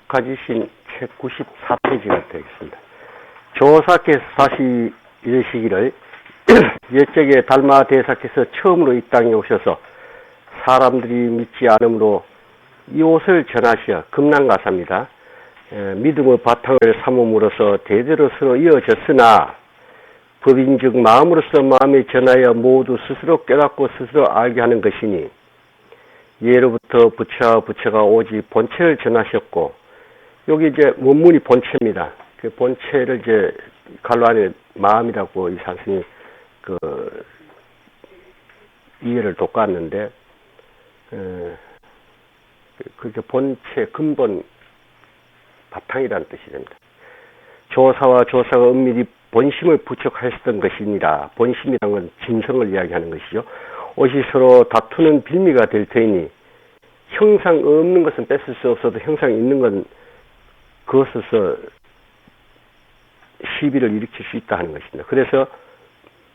가지신 책 94페이지가 되겠습니다. 조사께서 다시 이르시기를 옛적에 달마 대사께서 처음으로 이 땅에 오셔서 사람들이 믿지 않으므로 이 옷을 전하시어 금난가사입니다. 믿음의 바탕을 삼음으로써 대대로 서로 이어졌으나 법인즉 마음으로서 마음에 전하여 모두 스스로 깨닫고 스스로 알게 하는 것이니 예로부터 부처가 오직 본체를 전하셨고 여기 이제 원문이 본체입니다. 그 본체를 이제 갈로 안에 마음이라고 이 산승이 그 이해를 돋갔는데 그게 본체 근본 바탕이라는 뜻이 됩니다. 조사와 조사가 은밀히 본심을 부척하였던 것이니라. 본심이란 건 진성을 이야기하는 것이죠. 옷이 서로 다투는 빌미가 될 테니 형상 없는 것은 뺏을 수 없어도 형상 있는 건 그것에서 시비를 일으킬 수 있다 하는 것입니다. 그래서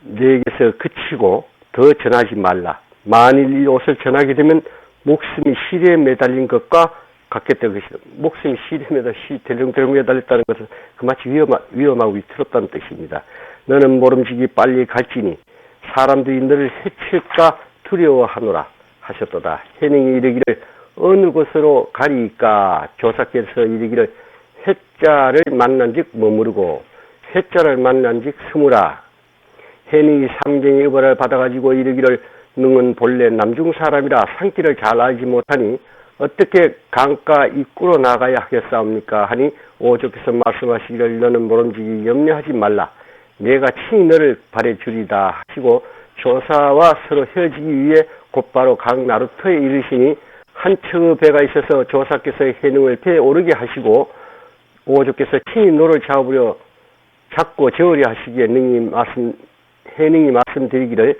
내게서 그치고 더 전하지 말라. 만일 이 옷을 전하게 되면 목숨이 실에 매달린 것과 같게 될 것이다. 목숨이 실에 대령대령 매달렸다는 것은 그마치 위험하고 위태롭다는 뜻입니다. 너는 모름지기 빨리 갈지니 사람들이 너를 해칠까 두려워하노라 하셨도다. 해능이 이르기를 어느 곳으로 가리까? 조사께서 이르기를 해자를 만난즉 머무르고 해자를 만난즉 스무라. 해능이 삼경의 의벌을 받아가지고 이르기를 능은 본래 남중 사람이라 산길을 잘 알지 못하니 어떻게 강가 입구로 나가야 하겠사옵니까? 하니 오조께서 말씀하시기를 너는 모름지기 염려하지 말라. 내가 친히 너를 발해주리다 하시고 조사와 서로 헤어지기 위해 곧바로 강 나루터에 이르시니 한 척의 배가 있어서 조사께서 해능을 배에 오르게 하시고 오조께서 친히 노를 잡고 저으려 하시기에 해능이 말씀드리기를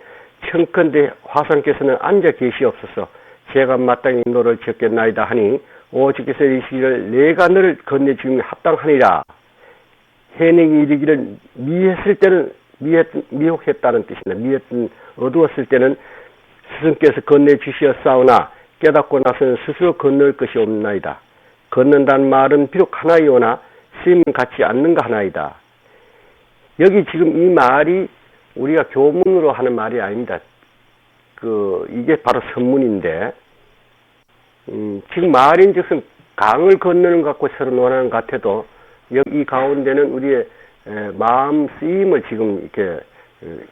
청컨대 화상께서는 앉아 계시옵소서. 제가 마땅히 노를 지었겠나이다 하니 오주께서 이르시기를 내가 너를 건네주기 합당하니라. 해능이 이르기를 미혹했다는 뜻입니다. 어두웠을 때는 스승께서 건네주시었사오나 깨닫고 나서는 스스로 건널 것이 없나이다. 걷는다는 말은 비록 하나이오나 쓰임 같지 않는가 하나이다. 여기 지금 이 말이 우리가 교문으로 하는 말이 아닙니다. 이게 바로 선문인데, 지금 말인즉슨 강을 건너는 것 같고 서로 논하는 것 같아도, 여기 이 가운데는 우리의 마음 쓰임을 지금 이렇게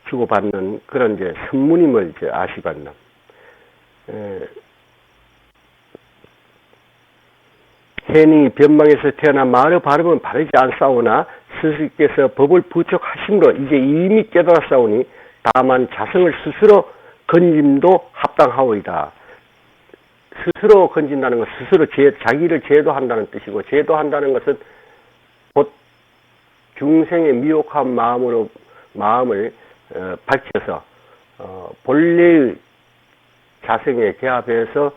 주고받는 그런 이제 선문임을 이제 아시받는. 해능이 변방에서 태어나 말의 발음은 바르지 않사오나 스승께서 법을 부척하심으로 이제 이미 깨달았사오니 다만 자성을 스스로 건짐도 합당하오이다. 스스로 건진다는 것은 스스로 자기를 제도한다는 뜻이고 제도한다는 것은 곧 중생의 미혹한 마음을 밝혀서 본래의 자성에 개합해서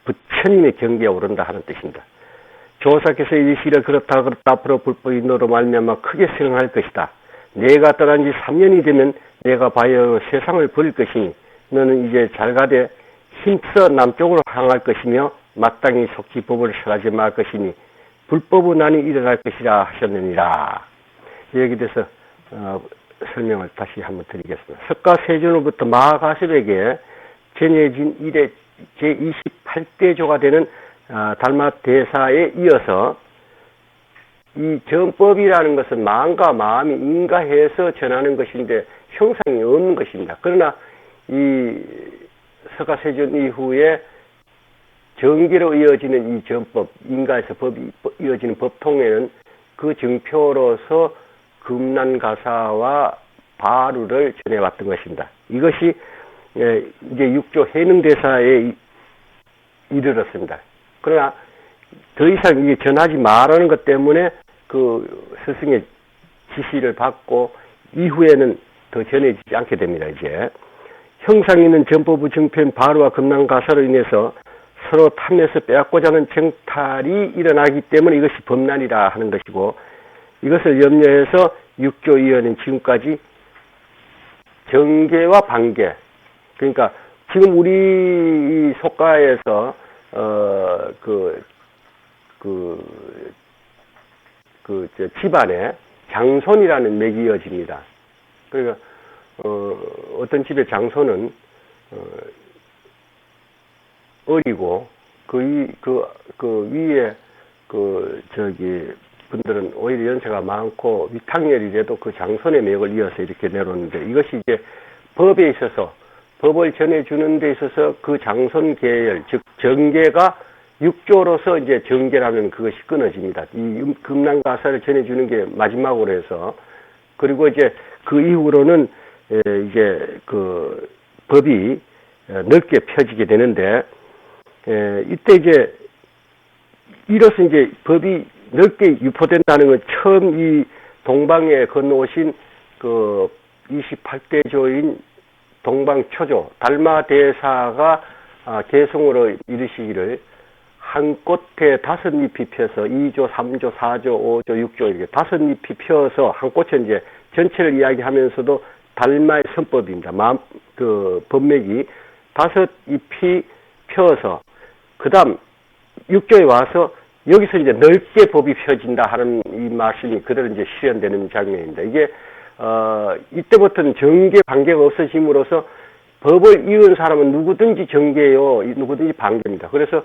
부처님의 경계에 오른다 하는 뜻입니다. 조사께서 이르시기를 그렇다 앞으로 불법이 너로 말미암아 크게 생할 것이다. 내가 떠난 지 3년이 되면 내가 바여 세상을 버릴 것이니 너는 이제 잘가되 힘써 남쪽으로 향할 것이며 마땅히 속히 법을 설하지 말 것이니 불법은 난이 일어날 것이라 하셨느니라. 여기 대해서 설명을 다시 한번 드리겠습니다. 석가세존으로부터 마하가섭에게 전해진 이래 제28대조가 되는 달마 대사에 이어서 이 전법이라는 것은 마음과 마음이 인가해서 전하는 것인데 형상이 없는 것입니다. 그러나 이 석가세존 이후에 정계로 이어지는 이 전법, 인가에서 법이 이어지는 법통에는 그 증표로서 금난가사와 바루를 전해왔던 것입니다. 이것이 이제 6조 해능대사에 이르렀습니다. 그러나 더 이상 이게 전하지 말라는 것 때문에 그 스승의 지시를 받고 이후에는 더 전해지지 않게 됩니다. 이제 형상 있는 전법의 정편 바루와 금난가사로 인해서 서로 탐내서 빼앗고자 하는 정탈이 일어나기 때문에 이것이 범난이라 하는 것이고 이것을 염려해서 6조 이하는 지금까지 정계와 반계, 그러니까 지금 우리 속가에서 그 집안에 장손이라는 맥이 이어집니다. 그러니까, 어떤 집의 장손은, 어리고, 그 위에, 분들은 오히려 연세가 많고, 위탁렬이라도 그 장손의 맥을 이어서 이렇게 내놓는데, 이것이 이제 법에 있어서, 법을 전해주는 데 있어서 그 장손 계열, 즉, 정계가 육조로서 이제 정계라면 그것이 끊어집니다. 이 금난가사를 전해주는 게 마지막으로 해서, 그리고 이제 그 이후로는 이제 그 법이 넓게 펴지게 되는데, 이때 이제 이로써 이제 법이 넓게 유포된다는 건 처음 이 동방에 건너오신 그 28대조인 동방초조 달마대사가 개성으로 이르시기를 한 꽃에 5잎이 펴서 2조, 3조, 4조, 5조, 6조 이렇게 5잎이 펴서 한 꽃에 이제 전체를 이야기하면서도 달마의 선법입니다. 그 법맥이 5잎이 펴서 그 다음 6조에 와서 여기서 이제 넓게 법이 펴진다 하는 이 말씀이 그대로 이제 실현되는 장면입니다. 이게 이때부터는 정계 관계가 없어짐으로써 법을 이은 사람은 누구든지 정계요, 누구든지 반계입니다. 그래서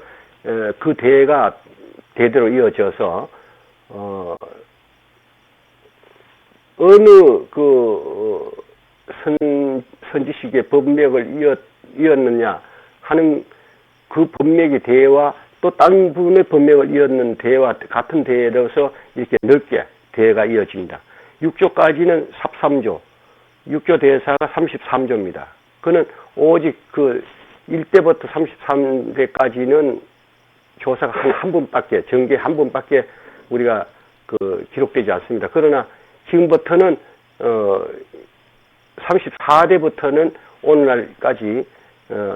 그 대가 대대로 이어져서 어느 그 선지식의 법맥을 이었느냐 하는 그 법맥의 대와 또 다른 분의 법맥을 이었는 대와 같은 대로서 이렇게 넓게 대가 이어집니다. 6조까지는 13조, 6조 대사가 33조입니다. 그는 오직 그 1대부터 33대까지는 조사가 한 분밖에, 정계 한 분밖에 우리가 그 기록되지 않습니다. 그러나 지금부터는 34대부터는 오늘날까지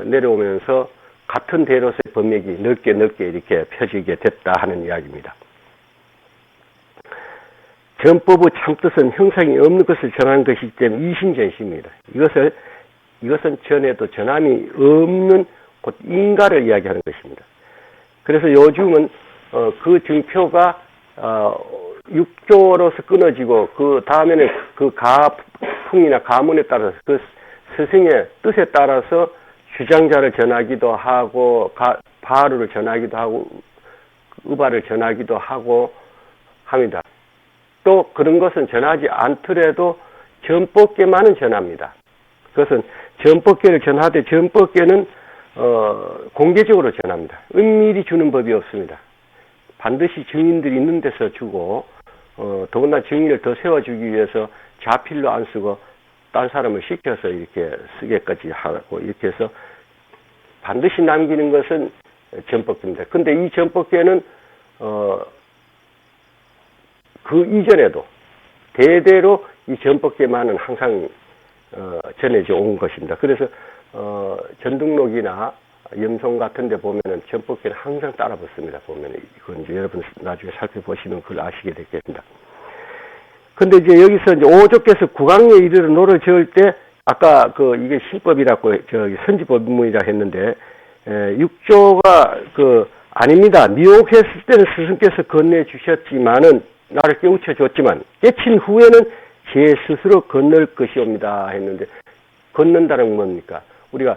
내려오면서 같은 대로서의 법맥이 넓게 이렇게 펴지게 됐다 하는 이야기입니다. 전법의 참뜻은 형상이 없는 것을 전하는 것이기 때문에 이신전시입니다. 이것은 전에도 전함이 없는 곧 인가를 이야기하는 것입니다. 그래서 요즘은 그 증표가 6조로서 끊어지고 그 다음에는 그 가풍이나 가문에 따라서 그 스승의 뜻에 따라서 주장자를 전하기도 하고 바루를 전하기도 하고 의바를 전하기도 하고 합니다. 또 그런 것은 전하지 않더라도 전법계만은 전합니다. 그것은 전법계를 전하되 전법계는 공개적으로 전합니다. 은밀히 주는 법이 없습니다. 반드시 증인들이 있는 데서 주고 더구나 증인을 더 세워주기 위해서 자필로 안 쓰고 딴 사람을 시켜서 이렇게 쓰게까지 하고 이렇게 해서 반드시 남기는 것은 전법계입니다. 근데 이 전법계는 그 이전에도 대대로 이 전법계만은 항상 전해져 온 것입니다. 그래서 전등록이나 염송 같은 데 보면은 전법계는 항상 따라 붙습니다. 보면은 이건 이제 여러분 나중에 살펴보시면 그걸 아시게 되겠습니다. 근데 이제 여기서 이제 오조께서 국왕에 이르러 노를 저을 때 아까 이게 신법이라고 선지법문이라 했는데 6조가 아닙니다. 미혹했을 때는 스승께서 건네 주셨지만은 나를 깨우쳐 줬지만 깨친 후에는 제 스스로 건널 것이옵니다 했는데 건넌다는 건 뭡니까? 우리가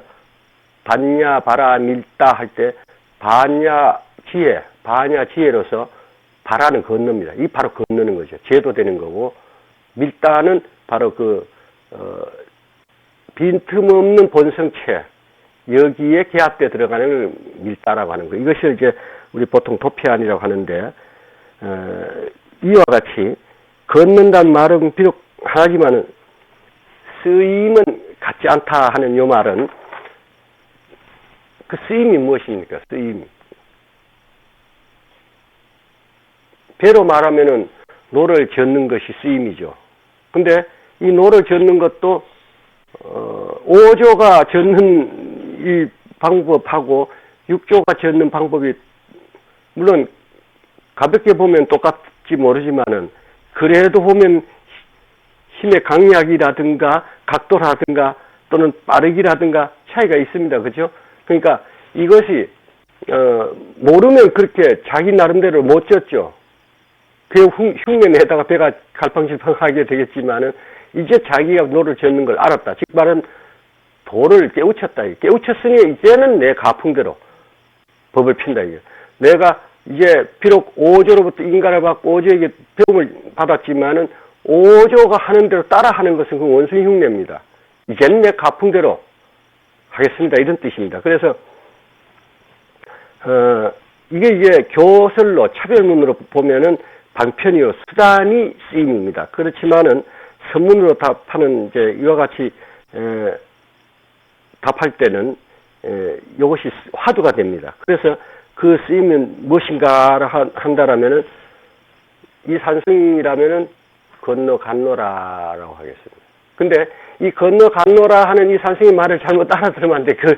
반야 바라 밀다 할 때 반야 지혜로서 바라는 건넙니다. 이 바로 건너는 거죠. 제도되는 거고 밀다는 바로 빈틈없는 본성체 여기에 계합돼 들어가는 걸 밀다라고 하는 거예요. 이것이 이제 우리 보통 도피안이라고 하는데 이와 같이 걷는다는 말은 비록 하지만은 쓰임은 같지 않다 하는 요 말은 그 쓰임이 무엇입니까? 쓰임. 배로 말하면은 노를 젓는 것이 쓰임이죠. 근데 이 노를 젓는 것도 5조가 젓는 이 방법하고 6조가 젓는 방법이 물론 가볍게 보면 똑같지 모르지만은 그래도 보면 힘의 강약이라든가 각도라든가 또는 빠르기라든가 차이가 있습니다. 그렇죠? 그러니까 이것이 모르면 그렇게 자기 나름대로 못 졌죠. 그 흉내내다가 배가 갈팡질팡하게 되겠지만은, 이제 자기가 노를 젓는 걸 알았다. 즉 말은 도를 깨우쳤다. 깨우쳤으니 이제는 내 가풍대로 법을 핀다. 이게. 내가 이제 비록 오조로부터 인간을 받고 오조에게 배움을 받았지만은 오조가 하는 대로 따라하는 것은 그 원숭이 흉내입니다. 이제는 내 가풍대로 하겠습니다. 이런 뜻입니다. 그래서 이게 교설로 차별문으로 보면은 방편이요 수단이 쓰임입니다. 그렇지만은 선문으로 답하는 이제 이와 같이 답할 때는 이것이 화두가 됩니다. 그래서 그 쓰임은 무엇인가 한다라면은 이 산승이라면은 건너갔노라라고 하겠습니다. 근데 이 건너갔노라 하는 이 산승의 말을 잘못 알아들으면 안 돼. 그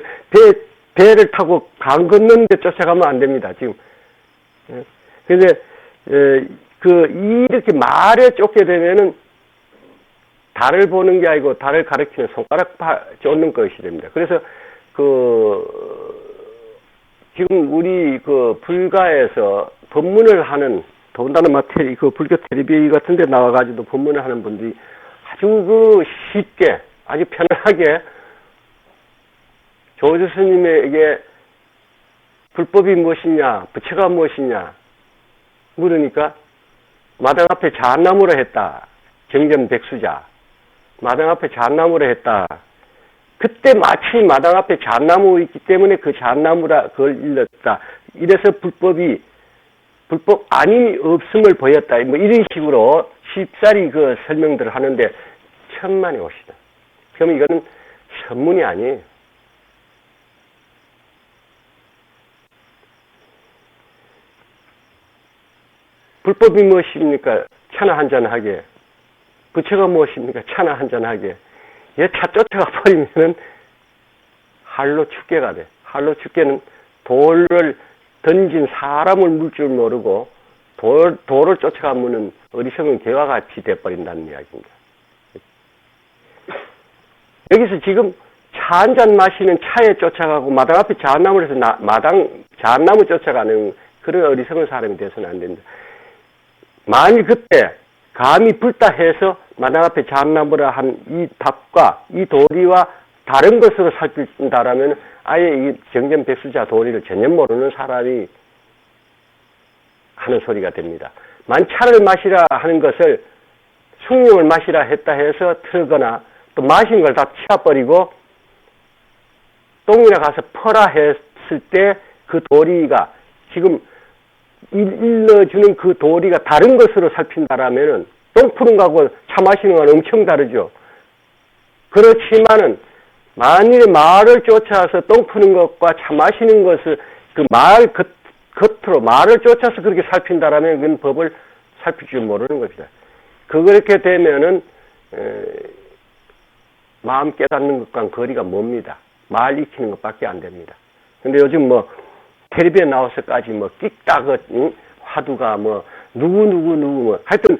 배를 타고 강 건너는데 쫓아가면 안 됩니다. 지금. 근데 이렇게 말에 쫓게 되면은 달을 보는 게 아니고 달을 가리키는 손가락 쫓는 것이 됩니다. 그래서 지금 우리 불가에서 법문을 하는 더군다나 불교 텔레비 같은 데 나와가지고 법문을 하는 분들이 아주 쉽게 아주 편하게 조주 스님에게 불법이 무엇이냐, 부처가 무엇이냐 물으니까 마당 앞에 잣나무라 했다. 정전백수자. 마당 앞에 잣나무라 했다. 그때 마치 마당 앞에 잣나무 있기 때문에 그 잣나무라 그걸 일렀다. 이래서 불법 아님이 없음을 보였다. 뭐 이런 식으로 쉽사리 그 설명들을 하는데 천만의 옷이다. 그럼 이거는 선문이 아니에요. 불법이 무엇입니까? 차나 한잔하게. 부처가 무엇입니까? 차나 한잔하게. 얘 차 쫓아가 버리면은 할로 축계가 돼. 할로 축계는 돌을 던진 사람을 물 줄 모르고 돌을 쫓아가면은 어리석은 개와 같이 돼버린다는 이야기입니다. 여기서 지금 차 한잔 마시는 차에 쫓아가고 마당 앞에 잣나무를 해서 잣나무 쫓아가는 그런 어리석은 사람이 돼서는 안 된다. 만일 그때 감히 불다 해서 마당 앞에 잣나무라 한 이 답과 이 도리와 다른 것으로 살핀다라면 아예 이 정전백수자 도리를 전혀 모르는 사람이 하는 소리가 됩니다. 만 차를 마시라 하는 것을 숭늉을 마시라 했다 해서 틀거나 또 마신 걸 다 치워버리고 똥이나 가서 퍼라 했을 때 그 도리가 지금 일러주는 그 도리가 다른 것으로 살핀다라면은 똥 푸는 거하고 차 마시는 건 엄청 다르죠. 그렇지만은 만일 말을 쫓아서 똥 푸는 것과 차 마시는 것을 그 말 겉으로 말을 쫓아서 그렇게 살핀다라면 그건 법을 살필 줄 모르는 것이다. 그렇게 되면은 마음 깨닫는 것과는 거리가 멉니다. 말 익히는 것밖에 안 됩니다. 근데 요즘 텔레비에 나와서까지 끽다그 화두가 누구 하여튼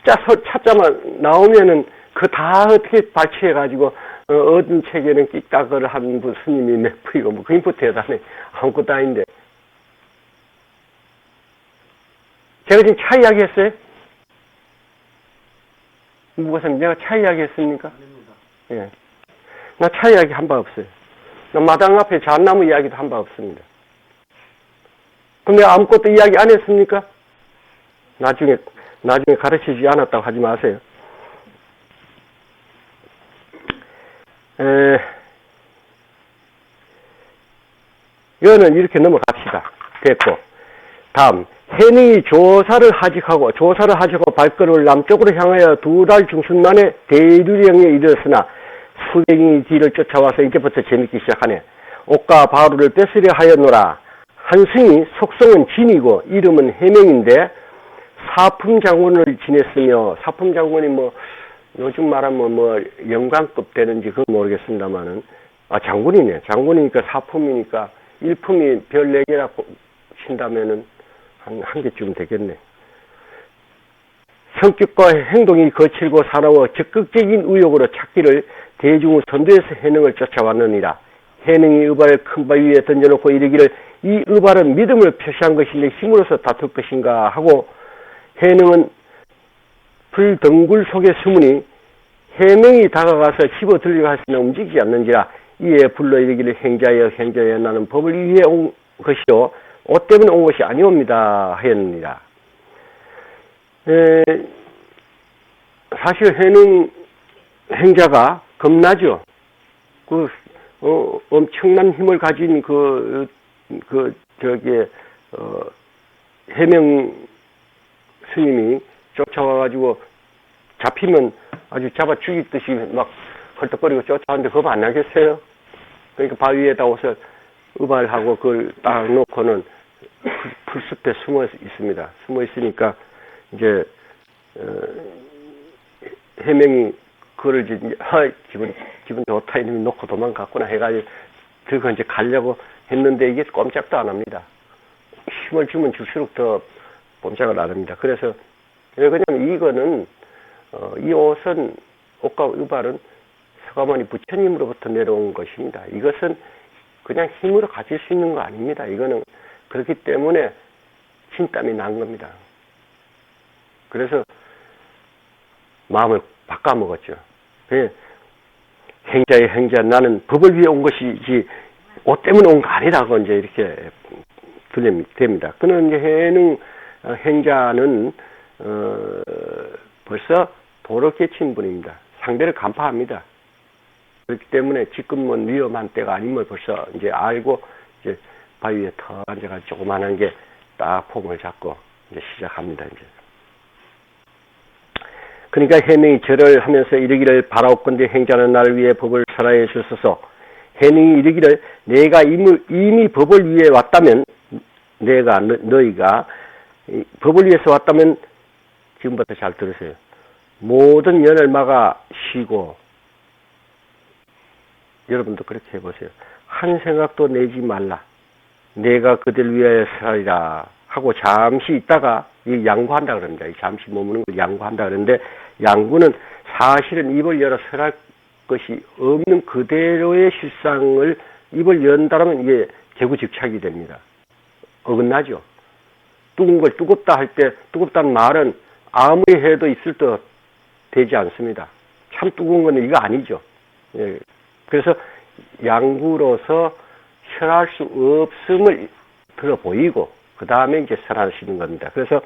찾자만 나오면은 그 다 어떻게 발췌해가지고 어떤 책에는 끽다그를 한 스님이 몇 부이고 그 인풋 대단해. 아무것도 아닌데. 제가 지금 차 이야기 했어요? 무고사님, 내가 차 이야기 했습니까? 아닙니다. 예. 나 차 이야기 한 바 없어요. 나 마당 앞에 잣나무 이야기도 한 바 없습니다. 그럼 내가 아무것도 이야기 안 했습니까? 나중에 가르치지 않았다고 하지 마세요. 이거는 이렇게 넘어갑시다. 됐고. 다음. 해능이 조사를 하직하고 발걸음을 남쪽으로 향하여 2달 중순 만에 대류령에 이르렀으나 수백인이 뒤를 쫓아와서 이제부터 재밌기 시작하네. 옷과 바루를 뺏으려 하였노라. 한승이 속성은 진이고 이름은 해명인데 사품장군을 지냈으며 사품장군이 요즘 말하면 영광급 되는지 그건 모르겠습니다만은 장군이네. 장군이니까 사품이니까 일품이 별 4개라고 친다면은 한 개쯤 되겠네. 성격과 행동이 거칠고 사나워 적극적인 의욕으로 찾기를 대중의 선두에서 해능을 쫓아왔느니라. 해능이 의발을 큰 바위 위에 던져놓고 이르기를 이 의발은 믿음을 표시한 것인데 힘으로서 다툴 것인가 하고 해능은 불덩굴 속에 숨으니 해명이 다가가서 집어들리고 하시나 움직이지 않는지라 이에 불러 이르기를 행자여 나는 법을 위해 온 것이요 옷 때문에 온 것이 아니옵니다 하였느니라. 사실 해능 행자가 겁나죠. 엄청난 힘을 가진 해명 스님이 쫓아와가지고 잡히면 아주 잡아 죽이듯이 막 헐떡거리고 쫓아왔는데 겁 안 나겠어요? 그러니까 바위에다 옷을 의발하고 그걸 딱 놓고는 풀숲에 숨어 있습니다. 숨어 있으니까 이제 해명이 그걸 이제 기분 좋다 이놈이 놓고 도망갔구나 해가지고 그거 이제 가려고 했는데 이게 꼼짝도 안 합니다. 힘을 주면 줄수록 더 꼼짝을 안 합니다. 그래서 왜 그러냐면 이거는 이 옷은 옷과 의발은 서가모니 부처님으로부터 내려온 것입니다. 이것은 그냥 힘으로 가질 수 있는 거 아닙니다. 이거는 그렇기 때문에 진땀이 난 겁니다. 그래서 마음을 바꿔먹었죠. 행자의 행자 나는 법을 위해 온 것이지 옷 때문에 온 거 아니라고 이제 이렇게 됩니다. 그는 이제 해능 행자는 벌써 도를 깨친 분입니다. 상대를 간파합니다. 그렇기 때문에 지금은 위험한 때가 아님을 벌써 이제 알고 이제 바위 위에 터 앉아가지고 조그만한 게 딱 폼을 잡고 이제 시작합니다. 이제. 그러니까 해명이 절을 하면서 이르기를 바라옵건대 행자는 나를 위해 법을 설하여 주소서. 해명이 이르기를 내가 이미 법을 위해 왔다면 너희가 법을 위해서 왔다면 지금부터 잘 들으세요. 모든 연을 막아 쉬고 여러분도 그렇게 해보세요. 한 생각도 내지 말라. 내가 그들 위하여 설하리라 하고 잠시 있다가 양구한다 그럽니다. 잠시 머무는 걸 양구한다 그러는데 양구는 사실은 입을 열어 설할 것이 없는 그대로의 실상을 입을 연다라면 이게 개구집착이 됩니다. 어긋나죠. 뜨거운 걸 뜨겁다 할 때 뜨겁다는 말은 아무리 해도 있을 듯 되지 않습니다. 참 뜨거운 건 이거 아니죠. 예. 그래서 양구로서 설할 수 없음을 들어 보이고 그 다음에 이제 설하시는 겁니다. 그래서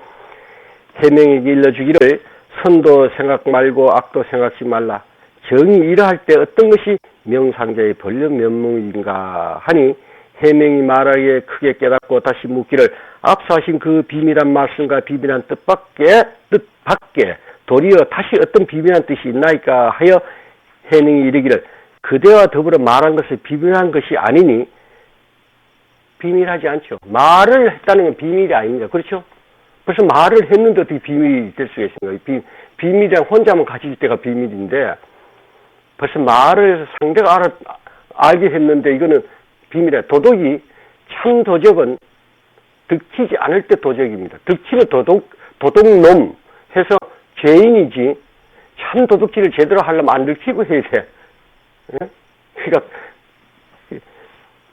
해명에게 일러주기를 선도 생각 말고 악도 생각지 말라. 정이 이러할 때 어떤 것이 명상자의 본래 면목인가 하니 해명이 말하기에 크게 깨닫고 다시 묻기를 앞서 하신 그 비밀한 말씀과 비밀한 뜻 밖에 도리어 다시 어떤 비밀한 뜻이 있나이까 하여 해명이 이르기를 그대와 더불어 말한 것을 비밀한 것이 아니니 비밀하지 않죠. 말을 했다는 건 비밀이 아닙니다. 그렇죠? 벌써 말을 했는데 어떻게 비밀이 될 수가 있습니까? 비밀이랑 혼자만 가질 때가 비밀인데 벌써 말을 해서 상대가 알게 했는데 이거는 비밀이야. 도덕이 참 도적은 득치지 않을 때 도적입니다. 득치는 도둑놈 해서 죄인이지 참 도둑질을 제대로 하려면 안 득치고 해야 돼. 그러니까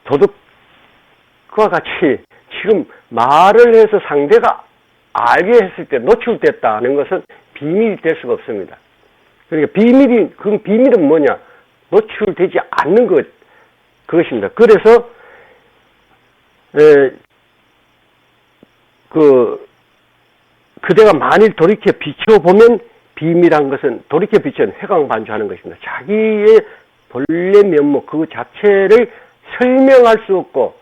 도둑과 같이 지금 말을 해서 상대가 알게 했을 때 노출됐다는 것은 비밀이 될 수가 없습니다. 그러니까 그 비밀은 뭐냐? 노출되지 않는 그것입니다. 그래서 그대가 만일 돌이켜 비춰보면 비밀한 것은 돌이켜 비춰는 회광반주하는 것입니다. 자기의 본래 면목 그 자체를 설명할 수 없고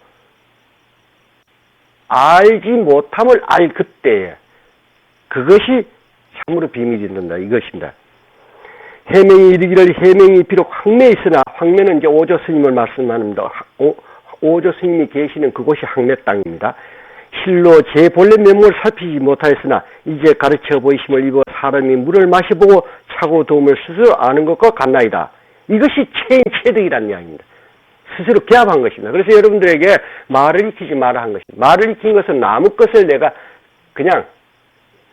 알지 못함을 알 그때에 그것이 참으로 비밀이 된다 이것입니다. 해명이 이르기를 해명이 비록 황매에 있으나 황매는 이제 오조 스님을 말씀합니다. 오조 스님이 계시는 그곳이 황매 땅입니다. 실로 제 본래 면목을 살피지 못하였으나 이제 가르쳐 보이심을 입어 사람이 물을 마셔보고 차고 더움을 스스로 아는 것과 같나이다. 이것이 체득이라는 이야기입니다. 스스로 개합한 것입니다. 그래서 여러분들에게 말을 익히지 마라 한 것입니다. 말을 익힌 것은 나무 것을 내가 그냥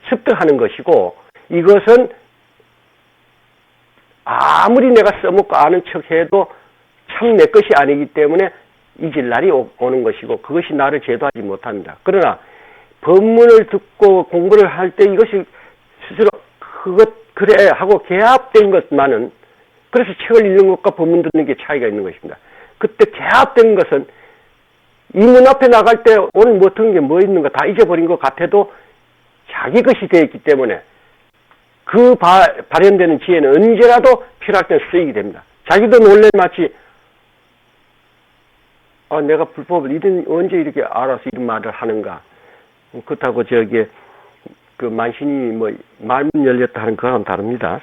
습득하는 것이고 이것은 아무리 내가 써먹고 아는 척해도 참 내 것이 아니기 때문에 잊을 날이 오는 것이고 그것이 나를 제도하지 못합니다. 그러나 법문을 듣고 공부를 할 때 이것이 스스로 그래 하고 개합된 것만은, 그래서 책을 읽는 것과 법문 듣는 게 차이가 있는 것입니다. 그때 개합된 것은 이 문 앞에 나갈 때 오늘 뭐 듣는 게 뭐 있는가 다 잊어버린 것 같아도 자기 것이 되어 있기 때문에 그 발현되는 지혜는 언제라도 필요할 때 쓰이게 됩니다. 자기도 놀래 마치 내가 불법을 언제 이렇게 알아서 이런 말을 하는가. 그렇다고 그 만신이 뭐 말문 열렸다 하는 거와는 다릅니다.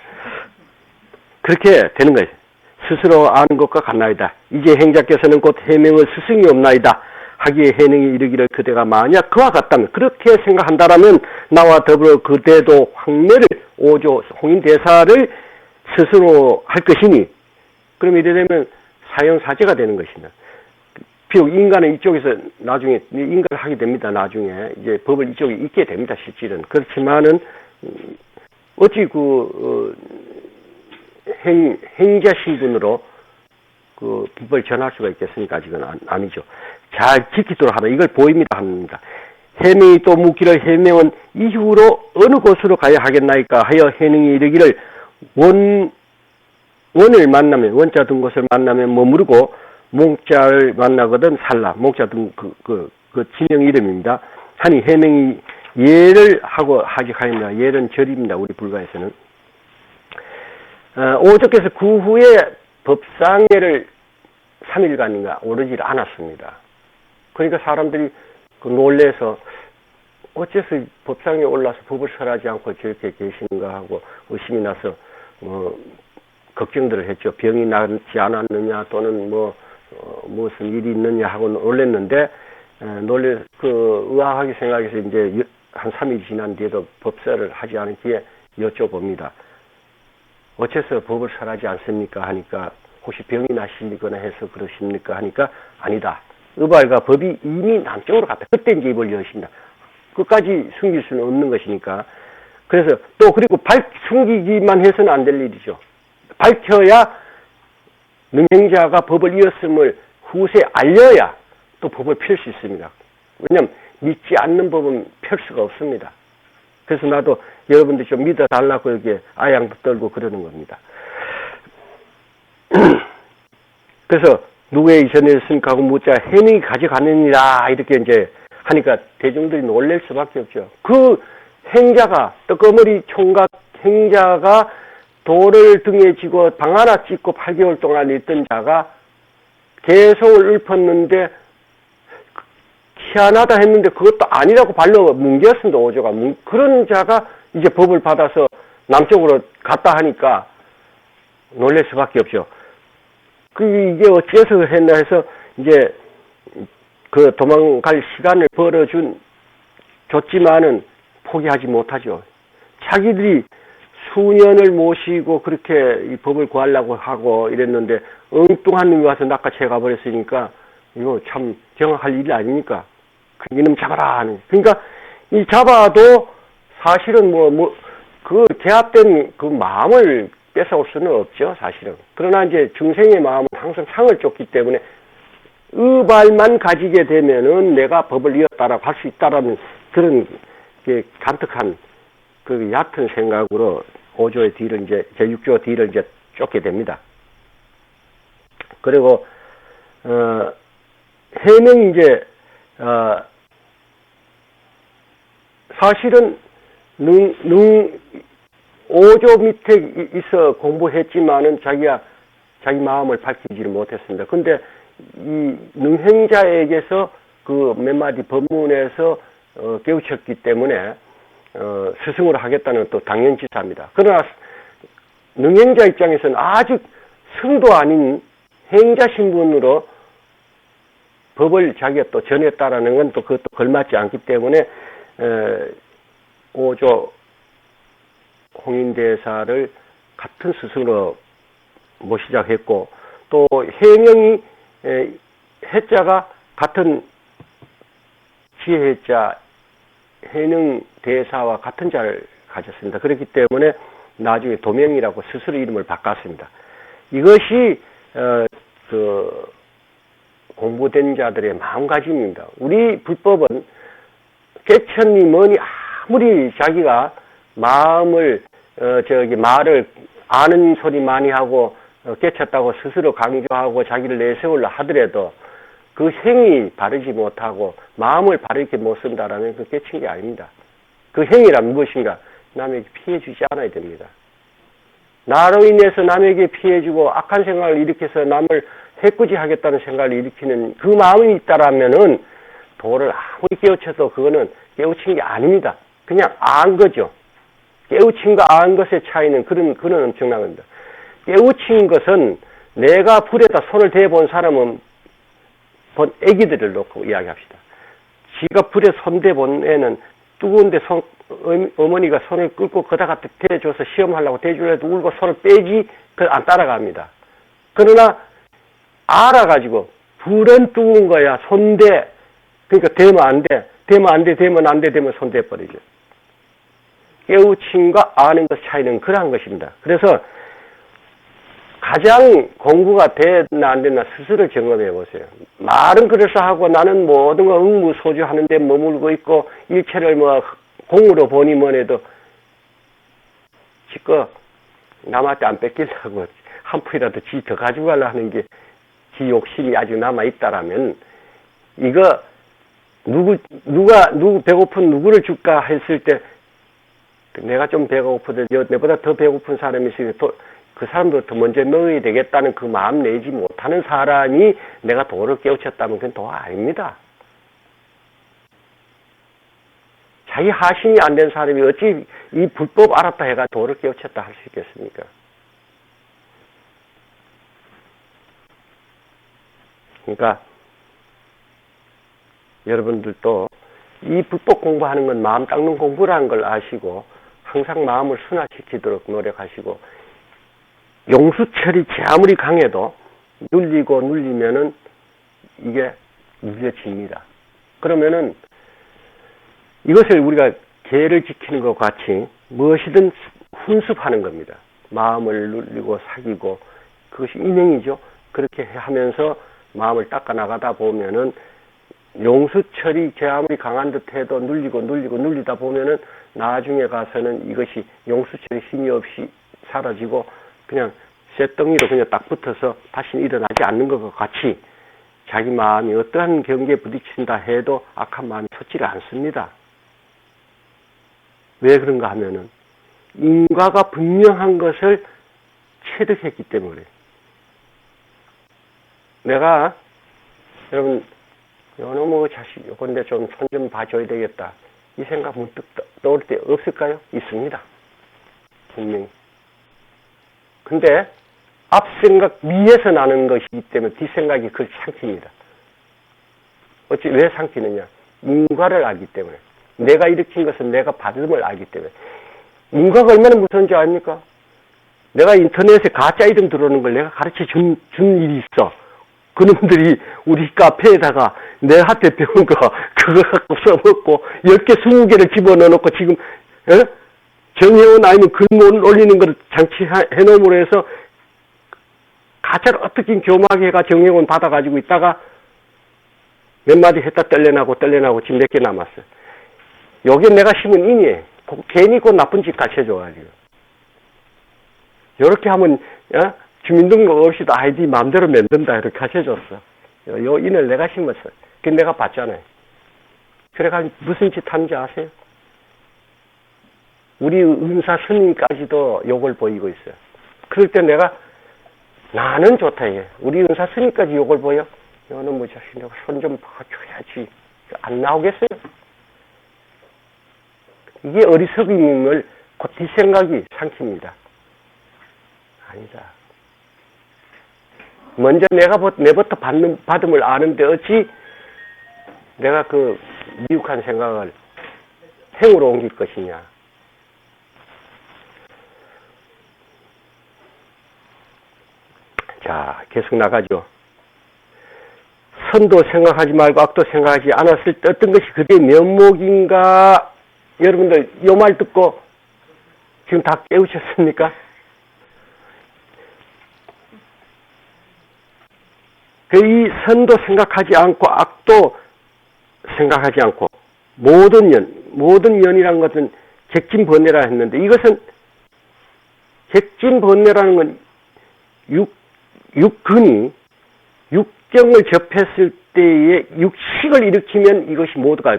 그렇게 되는 거예요. 스스로 아는 것과 같나이다. 이제 행자께서는 곧 해명을 스승이 없나이다. 하기에 해능이 이르기를 그대가 만약 그와 같다면, 그렇게 생각한다라면 나와 더불어 그대도 황매를 오조 홍인대사를 스스로 할 것이니, 그럼 이래 되면 사형사제가 되는 것입니다. 비록 인간은 이쪽에서 나중에 인간을 하게 됩니다. 나중에 이제 법을 이쪽에 잊게 됩니다. 실질은. 그렇지만은 어찌 행자 신분으로 그 법을 전할 수가 있겠습니까? 아직은 아니죠. 잘 지키도록 하라. 이걸 보입니다. 합니다. 해명이 또 묻기를 해명은 이후로 어느 곳으로 가야 하겠나이까 하여 해능이 이르기를 원을 만나면, 원자 든 곳을 만나면 머무르고 몽자를 만나거든 살라. 몽자 든 그 지명 이름입니다. 하니 해명이 예를 하고 하직하였나. 예는 절입니다. 우리 불가에서는. 오조께서 그 후에 법상예를 3일간인가 오르지 않았습니다. 그러니까 사람들이 놀래서 어째서 법상에 올라서 법을 설하지 않고 저렇게 계시는가 하고 의심이 나서 걱정들을 했죠. 병이 낫지 않았느냐 또는 무슨 일이 있느냐 하고 놀랬는데 의아하게 생각해서 이제 한 3일 지난 뒤에도 법설을 하지 않기에 여쭤봅니다. 어째서 법을 설하지 않습니까? 하니까 혹시 병이 나시거나 해서 그러십니까? 하니까 아니다. 의발과 법이 이미 남쪽으로 갔다. 그때 이제 입을 여십니다. 끝까지 숨길 수는 없는 것이니까. 그래서 또 그리고 숨기기만 해서는 안 될 일이죠. 밝혀야 능행자가 법을 이었음을 후세에 알려야 또 법을 펼 수 있습니다. 왜냐하면 믿지 않는 법은 펼 수가 없습니다. 그래서 나도 여러분들 좀 믿어달라고 이렇게 아양도 떨고 그러는 겁니다. 그래서 누구의 이전이었으니까 하고 묻자 해명이 가져가느니라 이렇게 이제 하니까 대중들이 놀랄 수밖에 없죠. 그 행자가 떡거머리 총각 행자가 돌을 등에 지고 방 하나 찍고 8개월 동안 있던 자가 계속을 읊었는데 희한하다 했는데 그것도 아니라고 발로 뭉개었습니다. 오조가. 그런 자가 이제 법을 받아서 남쪽으로 갔다 하니까 놀랄 수밖에 없죠. 이게 어째서 했나 해서 이제 그 도망갈 시간을 줬지만은 포기하지 못하죠. 자기들이 수년을 모시고 그렇게 이 법을 구하려고 하고 이랬는데 엉뚱한 놈이 와서 낚아채 가버렸으니까 이거 참 경악할 일이 아닙니까? 이놈 잡아라 하는. 그러니까 이 잡아도 사실은 그 개합된 그 마음을 뺏어올 수는 없죠, 사실은. 그러나 이제 중생의 마음은 항상 상을 쫓기 때문에 의발만 가지게 되면은 내가 법을 이었다라고 할 수 있다라는 그런 간특한 그 얕은 생각으로 오조의 뒤를 이제 제6조 뒤를 이제 쫓게 됩니다. 그리고 해명이 이제 사실은 오조 밑에 있어 공부했지만은 자기 마음을 밝히지를 못했습니다. 근데 이 능행자에게서 그 몇 마디 법문에서 깨우쳤기 때문에 스승으로 하겠다는 또 당연지사입니다. 그러나 능행자 입장에서는 아직 성도 아닌 행자 신분으로 법을 자기가 또 전했다라는 건 또 그것도 걸맞지 않기 때문에 오조 홍인대사를 같은 스승으로 모시자고 했고 또 해명이 해자가 같은 지혜자 해능대사와 같은 자를 가졌습니다. 그렇기 때문에 나중에 도명이라고 스스로 이름을 바꿨습니다. 이것이 그 공부된 자들의 마음가짐입니다. 우리 불법은 개천이 뭐니 아무리 자기가 마음을 말을 아는 소리 많이 하고 깨쳤다고 스스로 강조하고 자기를 내세우려 하더라도 그 행위 바르지 못하고 마음을 바르게 못 쓴다라면 그 깨친 게 아닙니다. 그 행위란 무엇인가? 남에게 피해 주지 않아야 됩니다. 나로 인해서 남에게 피해 주고 악한 생각을 일으켜서 남을 해코지 하겠다는 생각을 일으키는 그 마음이 있다라면은 도를 아무리 깨우쳐도 그거는 깨우친 게 아닙니다. 그냥 안 거죠. 깨우친과 안 것의 차이는 그런 엄청난 겁니다. 깨우친 것은 내가 불에다 손을 대본 사람은 본 애기들을 놓고 이야기합시다. 지가 불에 손 대본 애는 뜨거운데 어머니가 손을 끌고 거다가 대줘서 시험하려고 대주려도 울고 손을 빼지 안 따라갑니다. 그러나 알아가지고 불은 뜨거운 거야. 손대. 그러니까 대면 안 돼. 되면 안 돼. 되면 손 대버리죠. 깨우침과 아는 것 차이는 그러한 것입니다. 그래서 가장 공부가 됐나 안 됐나 스스로 점검해 보세요. 말은 그래서 하고 나는 모든 거 응무소주 하는데 머물고 있고 일체를 뭐 공으로 보니 뭐래도 지껏 남한테 안 뺏기려고 한 푼이라도 지 더 가지고 가려고 하는 게 지 욕심이 아직 남아 있다라면 이거 누구 배고픈 누구를 줄까 했을 때 내가 좀 배고프더 내보다 더 배고픈 사람이 있으면 그 사람도 더 먼저 먹어야 되겠다는 그 마음 내지 못하는 사람이 내가 도를 깨우쳤다면 그건 도 아닙니다. 자기 하심이 안 된 사람이 어찌 이 불법 알았다 해가 도를 깨우쳤다 할 수 있겠습니까? 그러니까 여러분들도 이 불법 공부하는 건 마음 닦는 공부라는 걸 아시고 항상 마음을 순화시키도록 노력하시고 용수철이 제 아무리 강해도 눌리면은 이게 눌려집니다. 그러면은 이것을 우리가 계를 지키는 것 같이 무엇이든 훈습하는 겁니다. 마음을 눌리고 사귀고 그것이 인행이죠. 그렇게 하면서 마음을 닦아 나가다 보면은 용수철이 제 아무리 강한 듯 해도 눌리다 보면은 나중에 가서는 이것이 용수철의 힘이 없이 사라지고 그냥 쇳덩이로 그냥 딱 붙어서 다시는 일어나지 않는 것과 같이 자기 마음이 어떠한 경계에 부딪힌다 해도 악한 마음이 솟지를 않습니다. 왜 그런가 하면은 인과가 분명한 것을 체득했기 때문에. 내가 여러분 요놈의 자식 요건데 좀 손 좀 봐줘야 되겠다 이 생각 문득 떠올 때 없을까요? 있습니다. 분명히. 근데 앞생각 위에서 나는 것이기 때문에 뒷생각이 그걸 삼킵니다. 어찌 왜 삼키느냐? 인과를 알기 때문에. 내가 일으킨 것은 내가 받음을 알기 때문에. 인과가 얼마나 무서운지 아닙니까? 내가 인터넷에 가짜 이름 들어오는 걸 내가 가르쳐 준 일이 있어. 그놈들이 우리 카페에다가 내한테 배운 거 그거 갖고 써먹고 10개 20개를 집어넣어놓고 지금 정해온 아니면 글못 올리는 걸 장치해놓음으로 해서 가짜로 어떻게 교막에 해가 정해온 받아가지고 있다가 몇 마디 했다 떨려나고 지금 몇 개 남았어요. 요게 내가 심은 인이에요. 괜히 그 나쁜 짓 가르쳐줘가지고. 요렇게 하면 주민등록 없이도 아이디 마음대로 만든다 이렇게 가르쳐줬어. 요 인을 내가 심었어요. 그 내가 봤잖아요. 그래가지고 무슨 짓 하는지 아세요? 우리 은사 스님까지도 욕을 보이고 있어요. 그럴 때 내가 나는 좋다 이게. 우리 은사 스님까지 욕을 보여? 너는 뭐 자식 내가 손 좀 봐줘야지. 안 나오겠어요? 이게 어리석임을 그 뒷생각이 삼킵니다. 아니다. 먼저 내부터 받음을 아는데 어찌 내가 그 미혹한 생각을 행으로 옮길 것이냐. 자, 계속 나가죠. 선도 생각하지 말고 악도 생각하지 않았을 때 어떤 것이 그대의 면목인가? 여러분들 이 말 듣고 지금 다 깨우쳤습니까? 그 이 선도 생각하지 않고 악도 생각하지 않고 모든 연이라는 것은 객진번뇌라 했는데, 이것은 객진번뇌라는 건 육근이 육경을 접했을 때에 육식을 일으키면 이것이 모두가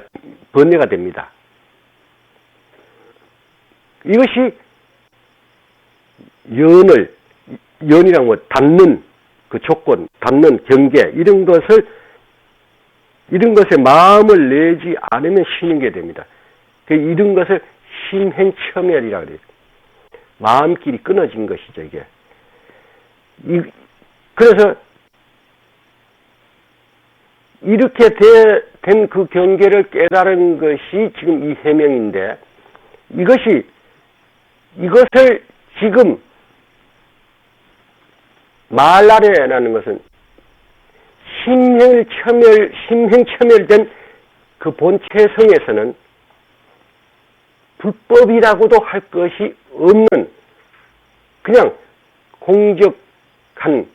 번뇌가 됩니다. 이것이 연이란 것, 닿는 그 조건, 닿는 경계, 이런 것에 마음을 내지 않으면 쉬는 게 됩니다. 이런 것을 심행첨열이라고 그래요. 마음길이 끊어진 것이죠, 이게. 그래서 이렇게 된 그 경계를 깨달은 것이 지금 이 해명인데, 이것을 지금 말라레라는 것은 심행첨열된 그 본체성에서는 불법이라고도 할 것이 없는 그냥 공적한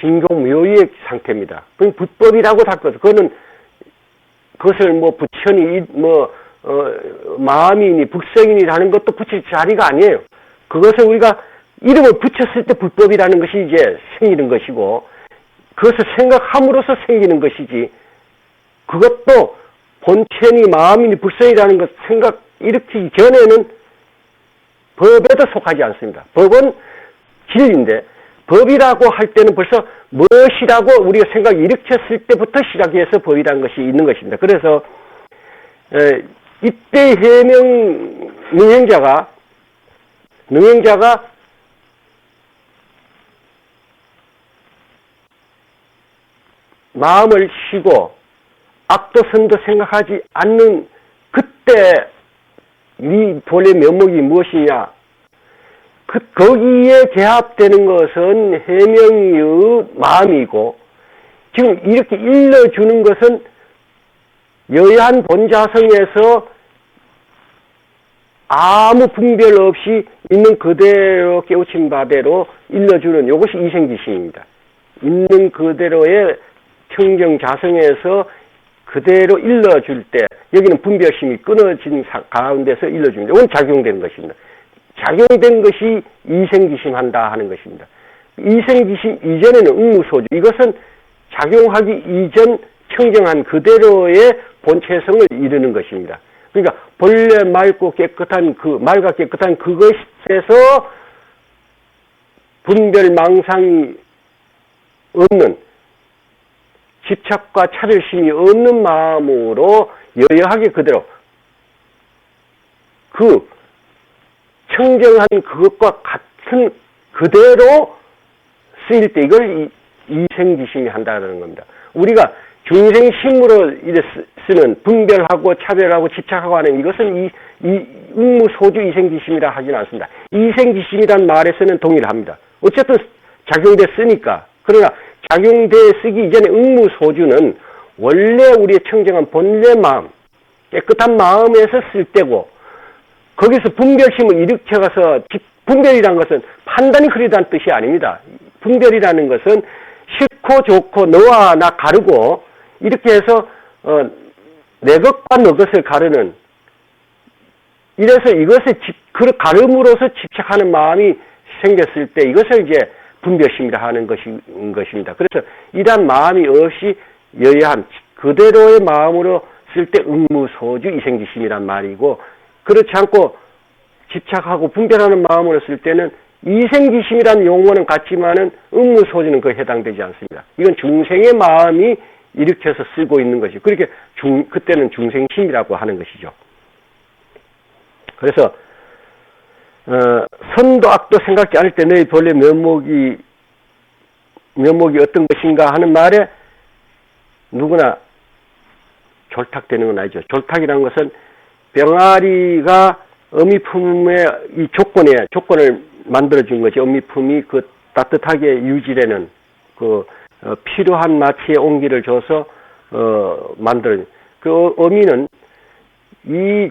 진공묘의 상태입니다. 그건 불법이라고도 할 것. 그것을 뭐 부처니 마음이니 북성이니 하는 것도 붙일 자리가 아니에요. 그것을 우리가 이름을 붙였을 때 불법이라는 것이 이제 생기는 것이고, 그것을 생각함으로써 생기는 것이지, 그것도 본체니 마음이니 불성이라는 것 생각 일으키기 전에는 법에도 속하지 않습니다. 법은 진리인데, 법이라고 할 때는 벌써 무엇이라고 우리가 생각을 일으켰을 때부터 시작해서 법이라는 것이 있는 것입니다. 그래서 이때 능행자가 마음을 쉬고 악도 선도 생각하지 않는 그때 이 본래 면목이 무엇이냐, 거기에 개합되는 것은 해명의 마음이고, 지금 이렇게 일러주는 것은 여한 본자성에서 아무 분별 없이 있는 그대로 깨우친 바대로 일러주는 이것이 이생지심입니다. 있는 그대로의 청정자성에서 그대로 일러줄 때, 여기는 분별심이 끊어진 가운데서 일러줍니다. 이건 작용된 것입니다. 작용된 것이 이생지심 한다 하는 것입니다. 이생지심 이전에는 응무소주, 이것은 작용하기 이전 청정한 그대로의 본체성을 이루는 것입니다. 그러니까 본래 맑고 깨끗한 맑아 깨끗한 그것에서 분별 망상이 없는, 집착과 차별심이 없는 마음으로 여여하게 그대로 그 청정한 그것과 같은 그대로 쓰일 때 이걸 이생지심이 한다는 겁니다. 우리가 중생심으로 쓰는 분별하고 차별하고 집착하고 하는 이것은 이 응무소주 이생지심이라 하지는 않습니다. 이생지심이란 말에서는 동일합니다. 어쨌든 작용됐으니까. 그러나 작용돼 쓰기 이전에 응무소주는 원래 우리의 청정한 본래 마음, 깨끗한 마음에서 쓸 때고, 거기서 분별심을 일으켜가서, 분별이라는 것은 판단이 흐리다는 뜻이 아닙니다. 분별이라는 것은 싫고 좋고 너와 나 가르고, 이렇게 해서 내 것과 너 것을 가르는, 이래서 이것을 가름으로서 집착하는 마음이 생겼을 때 이것을 이제 분별심이라 하는 것입니다. 그래서 이러한 마음이 없이 여여한 그대로의 마음으로 쓸 때 응무소주 이생지심이란 말이고, 그렇지 않고 집착하고 분별하는 마음으로 쓸 때는 이생지심이란 용어는 같지만은 응무소주는 그에 해당되지 않습니다. 이건 중생의 마음이 일으켜서 쓰고 있는 것이, 그렇게 그때는 중생심이라고 하는 것이죠. 그래서 선도 악도 생각지 않을 때 너희 본래 면목이 어떤 것인가 하는 말에 누구나 졸탁되는 건 아니죠. 졸탁이라는 것은 병아리가 어미품의 이 조건을 만들어준 거지. 어미품이 그 따뜻하게 유지되는 필요한 마취의 온기를 줘서 만들어준. 그 어미는 이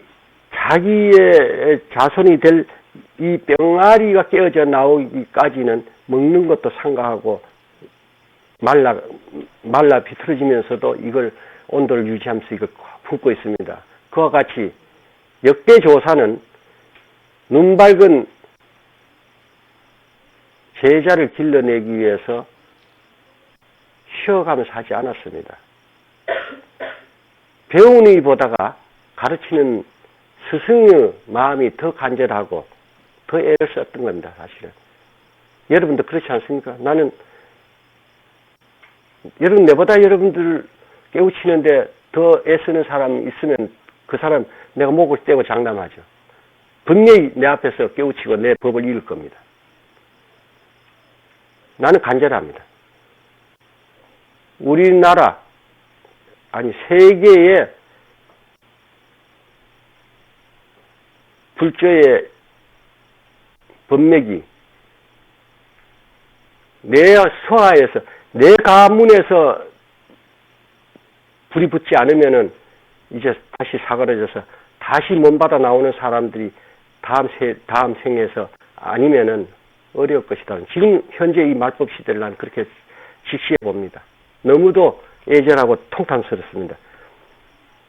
자기의 자손이 될 이 병아리가 깨어져 나오기까지는 먹는 것도 삼가하고 말라 비틀어지면서도 이걸 온도를 유지하면서 이걸 품고 있습니다. 그와 같이 역대 조사는 눈 밝은 제자를 길러내기 위해서 쉬어가면서 하지 않았습니다. 배우는 이보다가 가르치는 스승의 마음이 더 간절하고 더 애를 썼던 겁니다. 사실은. 여러분도 그렇지 않습니까? 여러분 내보다 여러분들 깨우치는데 더 애쓰는 사람 있으면 그 사람 내가 목을 떼고 장담하죠. 분명히 내 앞에서 깨우치고 내 법을 이을 겁니다. 나는 간절합니다. 우리나라 아니 세계의 불교의 법맥이 내 서하에서 내 가문에서 불이 붙지 않으면은 이제 다시 사그라져서 다시 몸받아 나오는 사람들이 다음 생에서 아니면은 어려울 것이다. 지금 현재 이 말법 시대를 난 그렇게 직시해 봅니다. 너무도 애절하고 통탄스럽습니다.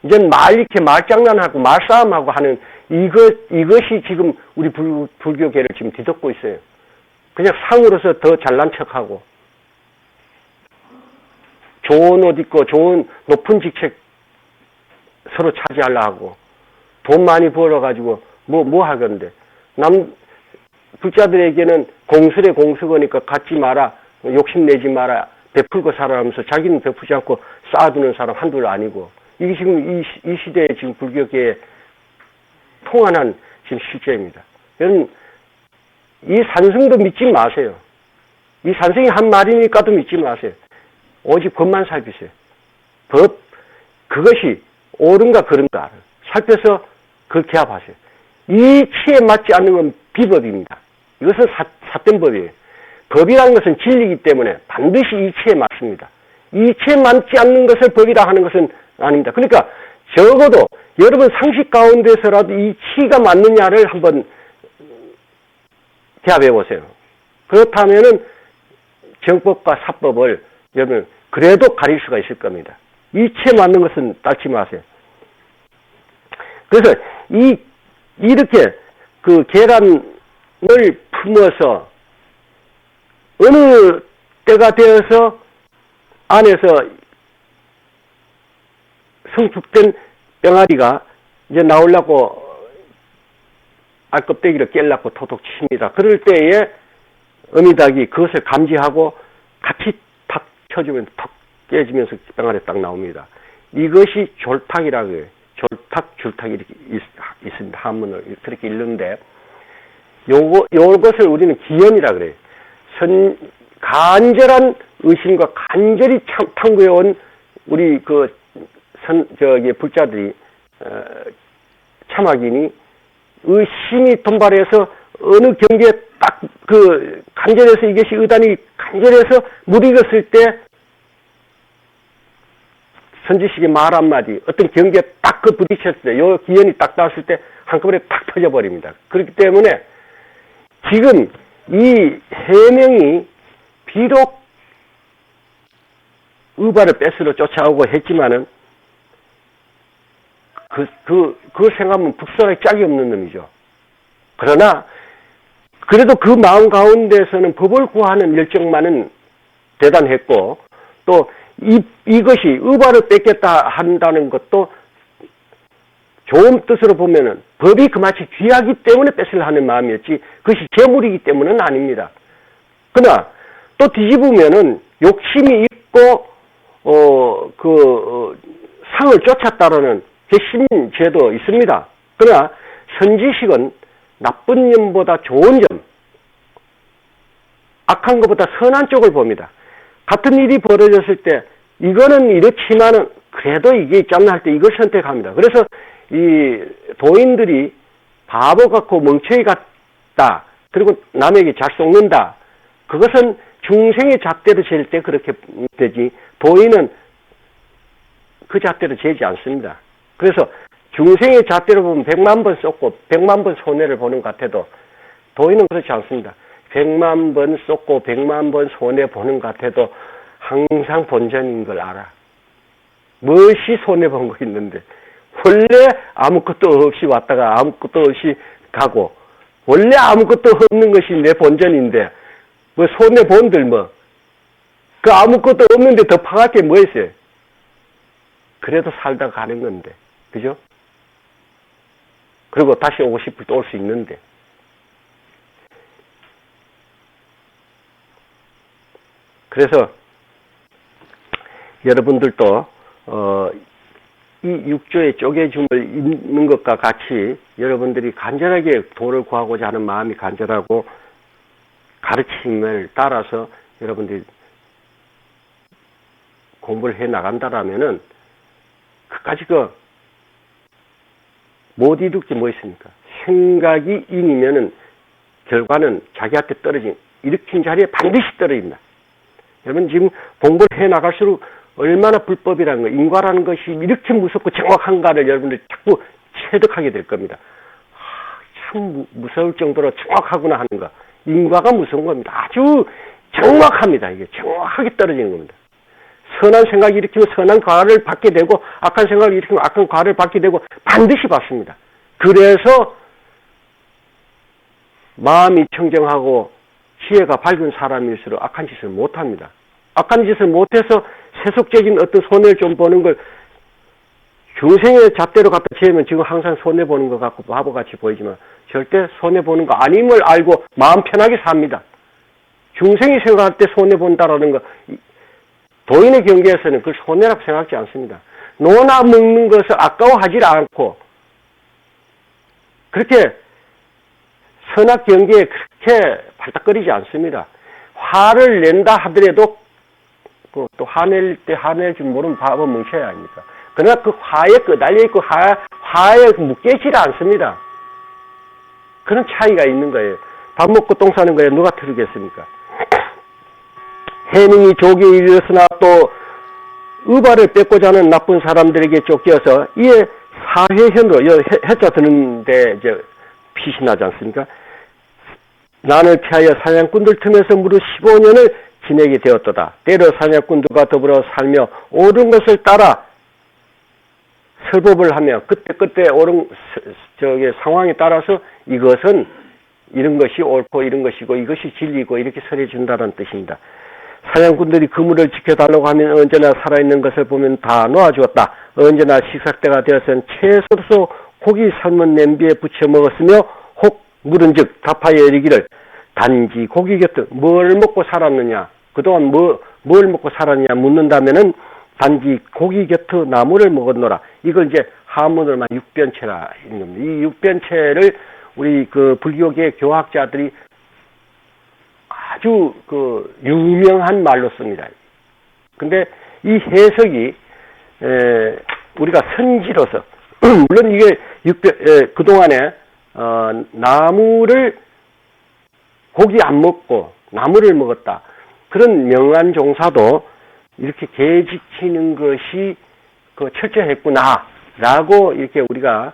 이젠 이렇게 말장난하고 말싸움하고 하는 이것이 지금 우리 불교계를 지금 뒤덮고 있어요. 그냥 상으로서 더 잘난 척하고 좋은 옷 입고 좋은 높은 직책 서로 차지하려 하고 돈 많이 벌어가지고 뭐 하건데 불자들에게는 공설의 공석이니까 갖지 마라, 욕심내지 마라, 베풀고 살아가면서 자기는 베푸지 않고 쌓아두는 사람 한둘 아니고 이게 지금 이 시대에 지금 불교계에 통한한 지금 실제입니다. 여러분 이 산성도 믿지 마세요. 이 산성이 한 말이니까도 믿지 마세요. 오직 법만 살피세요. 법 그것이 옳은가 그른가 살펴서 그걸 개합하세요. 이치에 맞지 않는 건 비법입니다. 이것은 삿된법이에요. 법이라는 것은 진리이기 때문에 반드시 이치에 맞습니다. 이치에 맞지 않는 것을 법이라 하는 것은 아닙니다. 그러니까 적어도 여러분 상식 가운데서라도 이 치가 맞느냐를 한번 대합해 보세요. 그렇다면은 정법과 사법을 여러분 그래도 가릴 수가 있을 겁니다. 이치에 맞는 것은 따지 마세요. 그래서 이렇게 그 계란을 품어서 어느 때가 되어서 안에서 성숙된 병아리가 이제 나오려고 알껍데기를 깰려고 토독 칩니다. 그럴 때에 어미닭이 그것을 감지하고 같이 탁 쳐주면 탁 깨지면서 병아리 딱 나옵니다. 이것이 졸탁이라고 해요. 졸탁, 줄탁 이렇게 있습니다. 한문을 그렇게 읽는데 요것을 우리는 기연이라 그래요. 간절한 의심과 간절히 탐구해온 우리 불자들이 참학인이 의심이 돈발해서 어느 경계에 딱 간절해서 이것이 의단이 간절해서 못 익었을 때 선지식의 말 한마디 어떤 경계에 딱 부딪혔을 때 요 기연이 딱 닿았을 때 한꺼번에 탁 터져버립니다. 그렇기 때문에 지금 이 해명이 비록 의발을 뺏으러 쫓아오고 했지만은 그걸 생각하면 북선의 짝이 없는 놈이죠. 그러나 그래도 그 마음 가운데서는 법을 구하는 열정만은 대단했고 또 이것이 의발을 뺏겠다 한다는 것도 좋은 뜻으로 보면은 법이 그마치 귀하기 때문에 뺏으려 하는 마음이었지 그것이 재물이기 때문은 아닙니다. 그러나 또 뒤집으면은 욕심이 있고 상을 쫓았다라는 개심죄도 있습니다. 그러나 선지식은 나쁜 점보다 좋은 점, 악한 것보다 선한 쪽을 봅니다. 같은 일이 벌어졌을 때 이거는 이렇지만은 그래도 이게 있잖아 할 때 이걸 선택합니다. 그래서 이 도인들이 바보 같고 멍청이 같다. 그리고 남에게 잘 속는다. 그것은 중생의 잣대로 잴 때 그렇게 되지 도인은 그 잣대로 재지 않습니다. 그래서 중생의 잣대로 보면 100만 번 쏟고 100만 번 손해를 보는 것 같아도 도인은 그렇지 않습니다. 100만 번 쏟고 100만 번 손해 보는 것 같아도 항상 본전인 걸 알아. 무엇이 손해본 거 있는데 원래 아무것도 없이 왔다가 아무것도 없이 가고 원래 아무것도 없는 것이 내 본전인데 뭐 손해본들 뭐 그 아무것도 없는데 더 파갈 게 뭐 있어요? 그래도 살다 가는 건데 그죠? 그리고 다시 오고 싶을 때 올 수 있는데 그래서 여러분들도 이 육조에 쪼개줌을 있는 것과 같이 여러분들이 간절하게 도를 구하고자 하는 마음이 간절하고 가르침을 따라서 여러분들이 공부를 해 나간다라면은 그까지 못 이룰 게 뭐 있습니까? 생각이 인이면은 결과는 자기한테 일으킨 자리에 반드시 떨어진다. 여러분 지금 공부를 해 나갈수록 얼마나 불법이라는 거, 인과라는 것이 이렇게 무섭고 정확한가를 여러분들이 자꾸 체득하게 될 겁니다. 참 무서울 정도로 정확하구나 하는 거. 인과가 무서운 겁니다. 아주 정확합니다. 이게 정확하게 떨어지는 겁니다. 선한 생각이 일으키면 선한 과를 받게 되고 악한 생각을 일으키면 악한 과를 받게 되고 반드시 받습니다. 그래서 마음이 청정하고 지혜가 밝은 사람일수록 악한 짓을 못합니다. 악한 짓을 못해서 세속적인 어떤 손해를 좀 보는 걸 중생의 잣대로 갖다 재면 지금 항상 손해보는 것 같고 바보같이 보이지만 절대 손해보는 거 아님을 알고 마음 편하게 삽니다. 중생이 생각할 때 손해본다라는 거 도인의 경계에서는 그걸 손해라고 생각하지 않습니다. 노나 먹는 것을 아까워하지 않고 그렇게 선악 경계에 그렇게 발딱거리지 않습니다. 화를 낸다 하더라도 또 화낼 때 화낼 줄 모르면 바보 뭉쳐야 합니까? 그러나 그 화에 끄달려 있고 화에 묶여있지 않습니다. 그런 차이가 있는 거예요. 밥 먹고 똥 싸는 거에 누가 틀리겠습니까? 해능이 조기에 이르렀으나 또 의발을 뺏고자 하는 나쁜 사람들에게 쫓겨서 이에 사회현으로 해자 드는데 이제 빛이 나지 않습니까? 난을 피하여 사냥꾼들 틈에서 무려 15년을 지내게 되었도다. 때로 사냥꾼들과 더불어 살며 옳은 것을 따라 설법을 하며 그때 옳은 상황에 따라서 이것은 이런 것이 옳고 이런 것이고 이것이 진리고 이렇게 설해준다는 뜻입니다. 사냥꾼들이 그물을 지켜달라고 하면 언제나 살아있는 것을 보면 다 놓아주었다. 언제나 식사때가 되었으면 채소로 고기 삶은 냄비에 부쳐 먹었으며 혹 물은즉 답하여 이르기를 단지 고기 곁에 뭘 먹고 살았느냐 그동안 뭘 먹고 살았느냐 묻는다면은 단지 고기 곁에 나무를 먹었노라. 이걸 이제 하문을만 육변체라 있는 겁니다. 이 육변체를 우리 그 불교계 교학자들이 아주 유명한 말로 씁니다. 근데 이 해석이 우리가 선지로서 물론 이게 그동안에 나무를 고기 안 먹고 나무를 먹었다. 그런 명한 종사도 이렇게 개지키는 것이 철저했구나라고 이렇게 우리가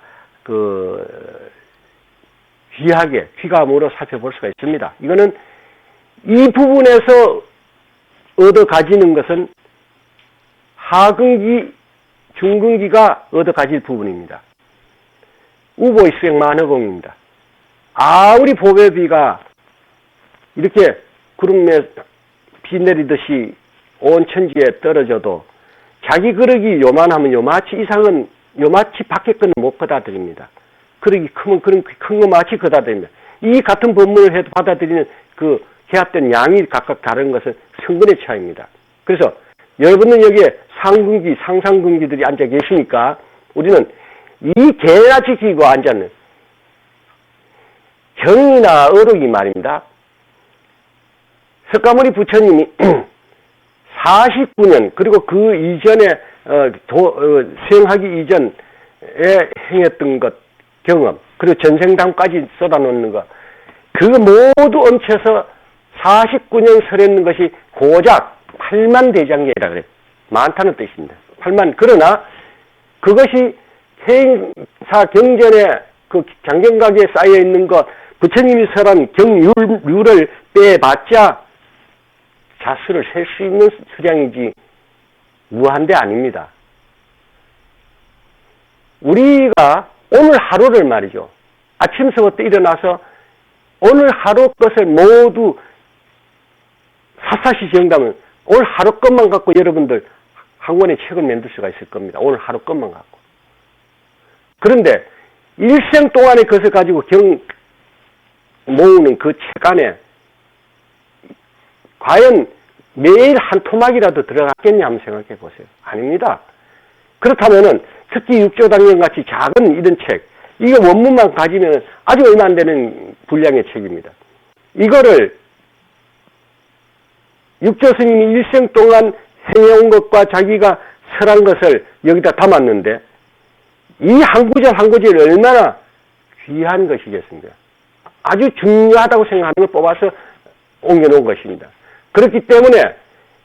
귀하게 귀감으로 살펴볼 수가 있습니다. 이거는 이 부분에서 얻어 가지는 것은 하근기, 중근기가 얻어 가질 부분입니다. 우보일생 만허공입니다. 아무리 보배비가 이렇게 구름에 비 내리듯이 온 천지에 떨어져도 자기 그릇이 요만하면 요마치 이상은 요마치 밖에 거는 못 받아들입니다. 그릇이 크면 그런 큰 거 마치 받아들입니다. 이 같은 법문을 해도 받아들이는 그 해합된 양이 각각 다른 것은 성근의 차이입니다. 그래서 여러분은 여기에 상근기, 상상근기들이 앉아 계시니까 우리는 이 개나 지키고 앉았는 정이나 어록이 말입니다. 석가모니 부처님이 49년 그리고 그 이전에 수행하기 이전에 행했던 것 경험 그리고 전생담까지 쏟아놓는 것 그거 모두 엄쳐서 49년 설했는 것이 고작 8만 대장경이라 그래요. 많다는 뜻입니다. 8만 그러나 그것이 해인사 경전에 그 장경각에 쌓여 있는 것 부처님이 설한 경률을 빼봤자 자수를 셀 수 있는 수량이지 무한대 아닙니다. 우리가 오늘 하루를 말이죠. 아침서부터 일어나서 오늘 하루 것을 모두 샅샅이 정리하면 오늘 하루 것만 갖고 여러분들 한 권의 책을 만들 수가 있을 겁니다. 오늘 하루 것만 갖고. 그런데 일생 동안의 것을 가지고 모으는 그 책 안에 과연 매일 한 토막이라도 들어갔겠냐 한번 생각해 보세요. 아닙니다. 그렇다면은 특히 육조단경 같이 작은 이런 책, 이거 원문만 가지면 아주 얼마 안 되는 분량의 책입니다. 이거를 육조 스님이 일생 동안 해온 것과 자기가 설한 것을 여기다 담았는데 이 한 구절 한 구절이 얼마나 귀한 것이겠습니까? 아주 중요하다고 생각하는 걸 뽑아서 옮겨놓은 것입니다. 그렇기 때문에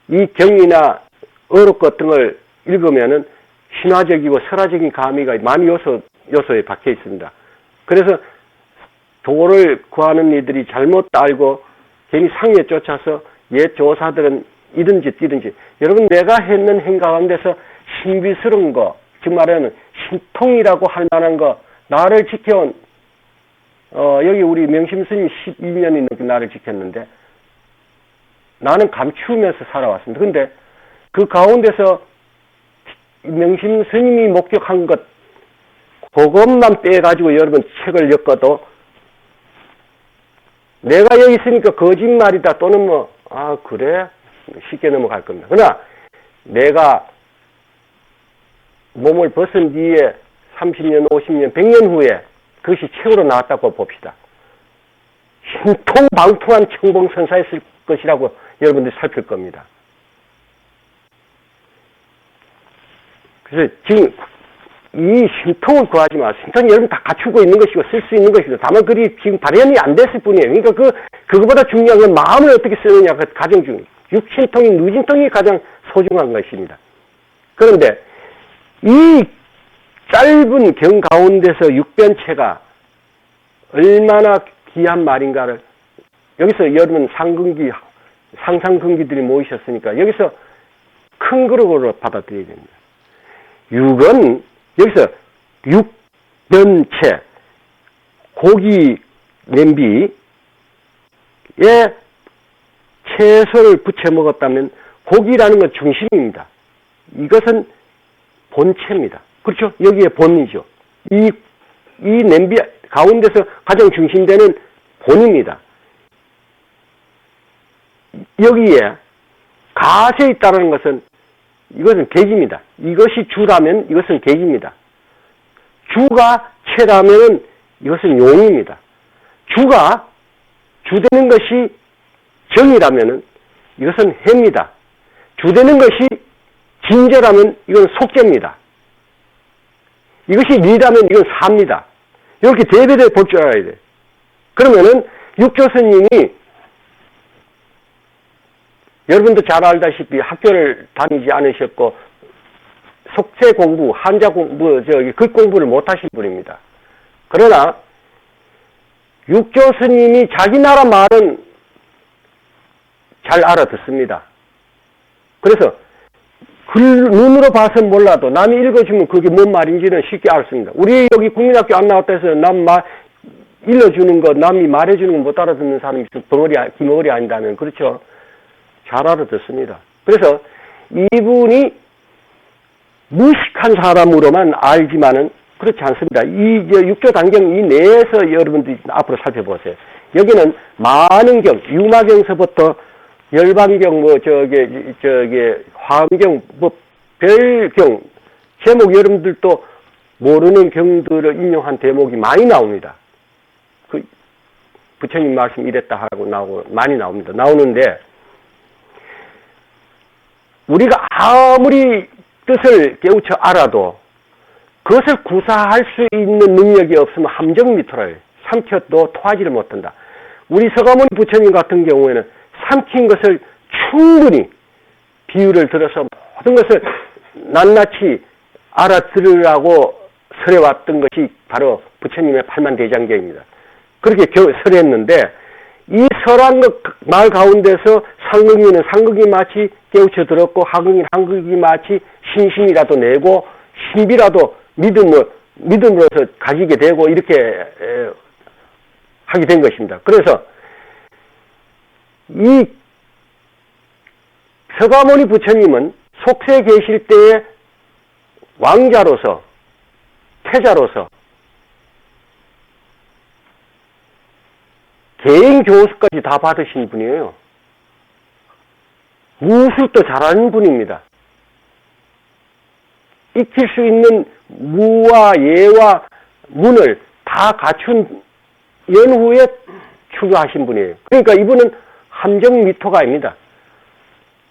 이 경이나 어록 같은 걸 읽으면은 신화적이고 설화적인 가미가 많이 요소에 박혀 있습니다. 그래서 도를 구하는 이들이 잘못 알고 괜히 상에 쫓아서 옛 조사들은 이런 짓 여러분 내가 했는 행 가운데서 신비스러운 거 즉 말하면 신통이라고 할 만한 거 나를 지켜온 여기 우리 명심스님 12년이 넘게 나를 지켰는데 나는 감추면서 살아왔습니다. 근데 그 가운데서 명심스님이 목격한 것 그것만 빼가지고 여러분 책을 엮어도 내가 여기 있으니까 거짓말이다 또는 그래? 쉽게 넘어갈 겁니다. 그러나 내가 몸을 벗은 뒤에 30년, 50년, 100년 후에 그것이 책으로 나왔다고 봅시다. 신통방통한 청봉선사였을 것이라고 여러분들이 살필 겁니다. 그래서 지금 이 신통을 구하지 마. 신통이 여러분 다 갖추고 있는 것이고 쓸 수 있는 것이고 다만 그리 지금 발현이 안 됐을 뿐이에요. 그러니까 그거보다 중요한 건 마음을 어떻게 쓰느냐 그 가장 중요해요. 육신통이 누진통이 가장 소중한 것입니다. 그런데 이 짧은 경 가운데서 육변체가 얼마나 귀한 말인가를 여기서 여러분 상상근기들이 모이셨으니까 여기서 큰 그릇으로 받아들여야 됩니다. 육은 여기서 육변체 고기 냄비에 채소를 부쳐 먹었다면 고기라는 건 중심입니다. 이것은 본체입니다. 그렇죠? 여기에 본이죠. 이 냄비 가운데서 가장 중심되는 본입니다. 여기에 가세에 있다는 것은 이것은 객입니다. 이것이 주라면 이것은 객입니다. 주가 체라면 이것은 용입니다. 주가 주되는 것이 정이라면 이것은 해입니다. 주되는 것이 진저라면 이건 속죄입니다. 이것이 리라면 이건 사입니다. 이렇게 대비되어 볼 줄 알아야 돼. 그러면은 육조스님이 여러분도 잘 알다시피 학교를 다니지 않으셨고 속세 공부, 한자 공부, 글 공부를 못 하신 분입니다. 그러나 육조스님이 자기 나라 말은 잘 알아듣습니다. 그래서 눈으로 봐서는 몰라도 남이 읽어주면 그게 뭔 말인지는 쉽게 알았습니다. 우리 여기 국민학교 안 나왔다 해서 읽어주는 거, 남이 말해주는 거 못 알아듣는 사람이 기머리 아닌다면, 그렇죠? 잘 알아듣습니다. 그래서 이분이 무식한 사람으로만 알지만은 그렇지 않습니다. 육조단경 이 내에서 여러분들이 앞으로 살펴보세요. 여기는 많은 경, 유마경서부터 열반경, 화엄경, 별경, 제목 여러분들도 모르는 경들을 인용한 대목이 많이 나옵니다. 부처님 말씀 이랬다 하고 많이 나옵니다. 나오는데, 우리가 아무리 뜻을 깨우쳐 알아도 그것을 구사할 수 있는 능력이 없으면 함정미토라요. 삼켜도 토하지를 못한다. 우리 서가모니 부처님 같은 경우에는 삼킨 것을 충분히 비유를 들어서 모든 것을 낱낱이 알아들으라고 설해왔던 것이 바로 부처님의 팔만대장경입니다. 그렇게 설했는데 이 설한 말 가운데서 상극이는 상극이 마치 깨우쳐 들었고 하극이는 한극이 마치 신심이라도 내고 신비라도 믿음으로서 가지게 되고 이렇게 하게 된 것입니다. 그래서 이 서가모니 부처님은 속세 계실 때에 왕자로서 태자로서 개인 교수까지 다 받으신 분이에요. 무술도 잘하는 분입니다. 익힐 수 있는 무와 예와 문을 다 갖춘 연후에 출가하신 분이에요. 그러니까 이분은 함정미토가 아닙니다.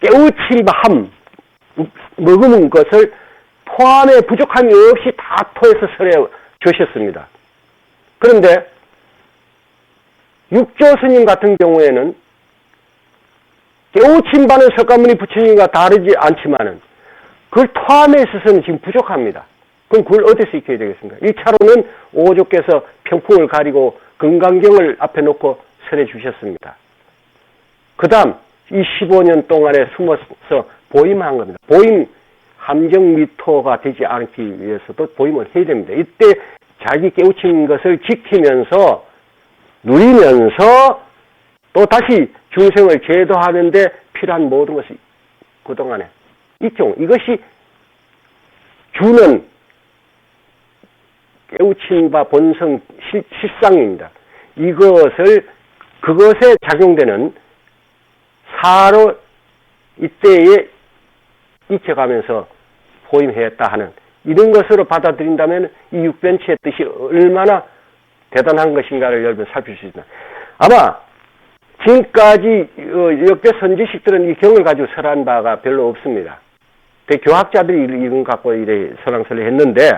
깨우칠 함, 머금은 것을 토함에 부족함이 없이 다 토해서 설해 주셨습니다. 그런데 육조 스님 같은 경우에는 깨우침 바는 석가모니 부처님과 다르지 않지만은 그걸 토함에 있어서는 지금 부족합니다. 그럼 그걸 어디서 익혀야 되겠습니까? 1차로는 오조께서 평풍을 가리고 금강경을 앞에 놓고 설해 주셨습니다. 그 다음 이 15년 동안에 숨어서 보임한 겁니다. 보임 함정미토가 되지 않기 위해서도 보임을 해야 됩니다. 이때 자기 깨우친 것을 지키면서 누리면서 또 다시 중생을 제도하는데 필요한 모든 것이 그동안에 익혀 이것이 주는 깨우친 바 본성 실상입니다. 그것에 작용되는 사로 이때에 익혀가면서 보임했다 하는 이런 것으로 받아들인다면 이 육변치의 뜻이 얼마나 대단한 것인가를 여러분 살필 수 있다. 아마 지금까지 역대 선지식들은 이 경을 가지고 설한 바가 별로 없습니다. 교학자들이 이런 갖고 이래 설왕설래 했는데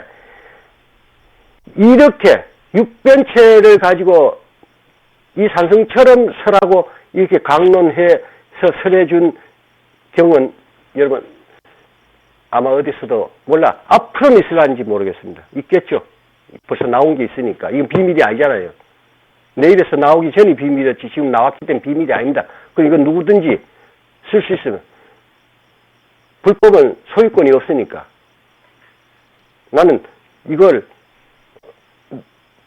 이렇게 육변체를 가지고 이 산성처럼 설하고 이렇게 강론해서 설해준 경은 여러분 아마 어디서도 몰라 앞으로는 있을런지 모르겠습니다. 있겠죠. 벌써 나온 게 있으니까. 이건 비밀이 아니잖아요. 내일에서 나오기 전이 비밀이었지 지금 나왔기 때문에 비밀이 아닙니다. 그럼 이건 누구든지 쓸 수 있으면 불법은 소유권이 없으니까 나는 이걸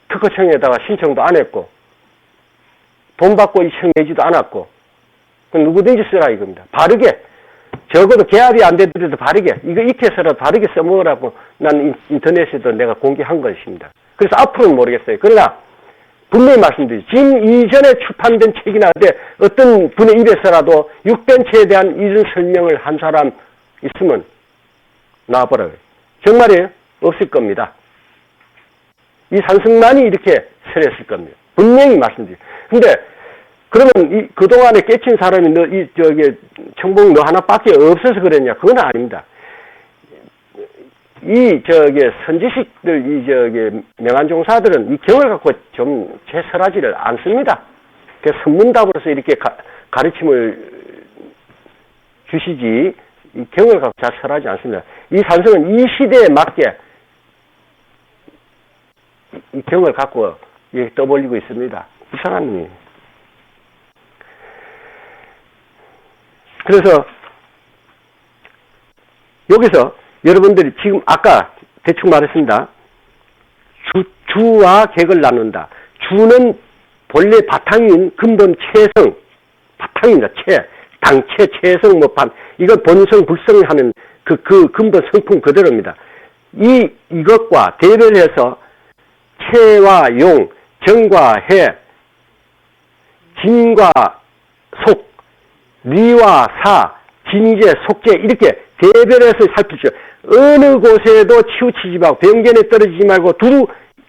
특허청에다가 신청도 안 했고 돈 받고 신청내지도 않았고 그럼 누구든지 쓰라 이겁니다. 바르게 적어도 계약이 안 되더라도 바르게 이거 익혀서라도 바르게 써먹으라고 난 인터넷에도 내가 공개한 것입니다. 그래서 앞으로는 모르겠어요. 그러나 분명히 말씀드리죠. 지금 이전에 출판된 책이나 어떤 분의 입에서라도 육변체에 대한 이런 설명을 한 사람 있으면 나와보라고요. 정말이에요? 없을 겁니다. 이 산승만이 이렇게 설했을 겁니다. 분명히 말씀드려요. 근데 그러면 그동안에 깨친 사람이 청봉 너 하나밖에 없어서 그랬냐? 그건 아닙니다. 선지식들, 명안종사들은 이 경을 갖고 좀 제설하지를 않습니다. 그 선문답으로서 이렇게 가르침을 주시지, 이 경을 갖고 잘 설하지 않습니다. 이 산성은 이 시대에 맞게 이 경을 갖고 떠벌리고 있습니다. 이상한 놈이에요. 그래서 여기서 여러분들이 지금 아까 대충 말했습니다. 주와 객을 나눈다. 주는 본래 바탕인 근본 체성, 바탕입니다. 당체, 체성, 이건 본성, 불성하는 그 근본 성품 그대로입니다. 이것과 대별해서 체와 용, 정과 해, 진과 속, 리와 사, 진제, 속제 이렇게 대별해서 살피죠. 어느 곳에도 치우치지 말고 병견에 떨어지지 말고 두루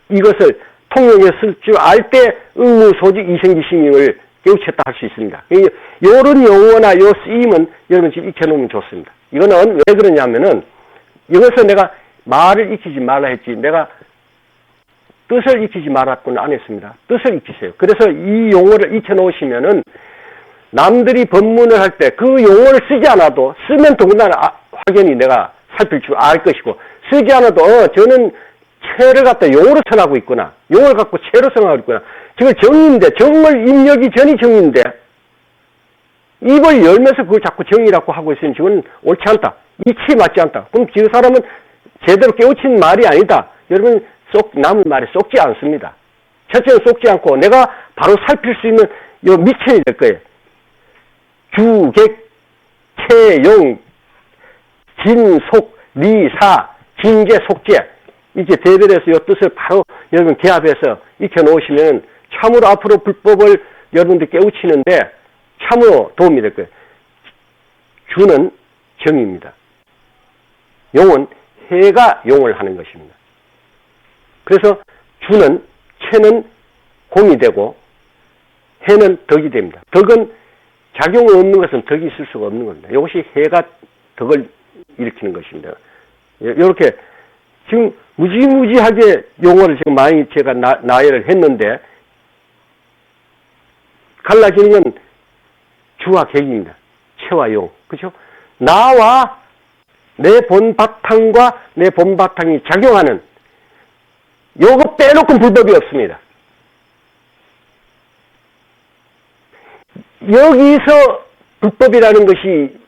이것을 통용해 쓸 줄 알 때 응무소지 이생기심을 깨우쳤다 할 수 있습니다. 이런 용어나 요 쓰임은 여러분 지금 익혀놓으면 좋습니다. 이거는 왜 그러냐면은 여기서 내가 말을 익히지 말라 했지 내가 뜻을 익히지 말았고는 안 했습니다. 뜻을 익히세요. 그래서 이 용어를 익혀놓으시면은 남들이 법문을 할 때 그 용어를 쓰지 않아도 쓰면 더군다나 확연히 내가 살필 줄 알 것이고 쓰지 않아도 저는 체를 갖다 용어로 선하고 있구나. 용어를 갖고 체로 선하고 있구나. 지금 정의인데, 정을 입력이 전이 정의인데, 입을 열면서 그걸 자꾸 정의라고 하고 있으니 지금 옳지 않다. 이치에 맞지 않다. 그럼 그 사람은 제대로 깨우친 말이 아니다. 여러분, 남의 말에 쏙지 않습니다. 첫째는 쏙지 않고 내가 바로 살필 수 있는 요 미천이 될 거예요. 주객, 체용, 진속, 리사, 징계, 속죄. 이제 대별해서 이 뜻을 바로 여러분 개합해서 익혀놓으시면 참으로 앞으로 불법을 여러분들 깨우치는데 참으로 도움이 될 거예요. 주는 정입니다. 용은 해가 용을 하는 것입니다. 그래서 주는, 체는 공이 되고 해는 덕이 됩니다. 덕은 작용이 없는 것은 덕이 있을 수가 없는 겁니다. 이것이 해가 덕을 일으키는 것입니다. 이렇게 지금 무지무지하게 용어를 지금 많이 제가 나열을 했는데 갈라지는 건 주와 객입니다. 체와 용. 그렇죠? 나와 내 본바탕과 내 본바탕이 작용하는 요거 빼놓고 불법이 없습니다. 여기서 불법이라는 것이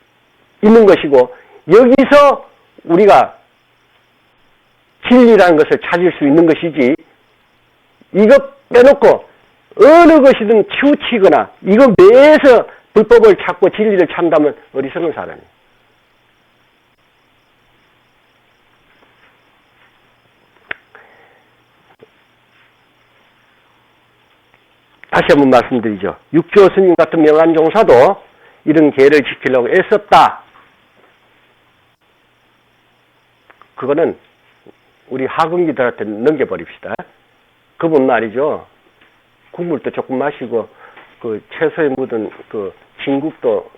있는 것이고 여기서 우리가 진리라는 것을 찾을 수 있는 것이지 이거 빼놓고 어느 것이든 치우치거나 이거 내에서 불법을 찾고 진리를 찾는다면 어리석은 사람이에요. 다시 한번 말씀드리죠. 육조 스님 같은 명한 종사도 이런 계를 지키려고 애썼다. 그거는 우리 하근기들한테 넘겨버립시다. 그분 말이죠. 국물도 조금 마시고 그 채소에 묻은 그 진국도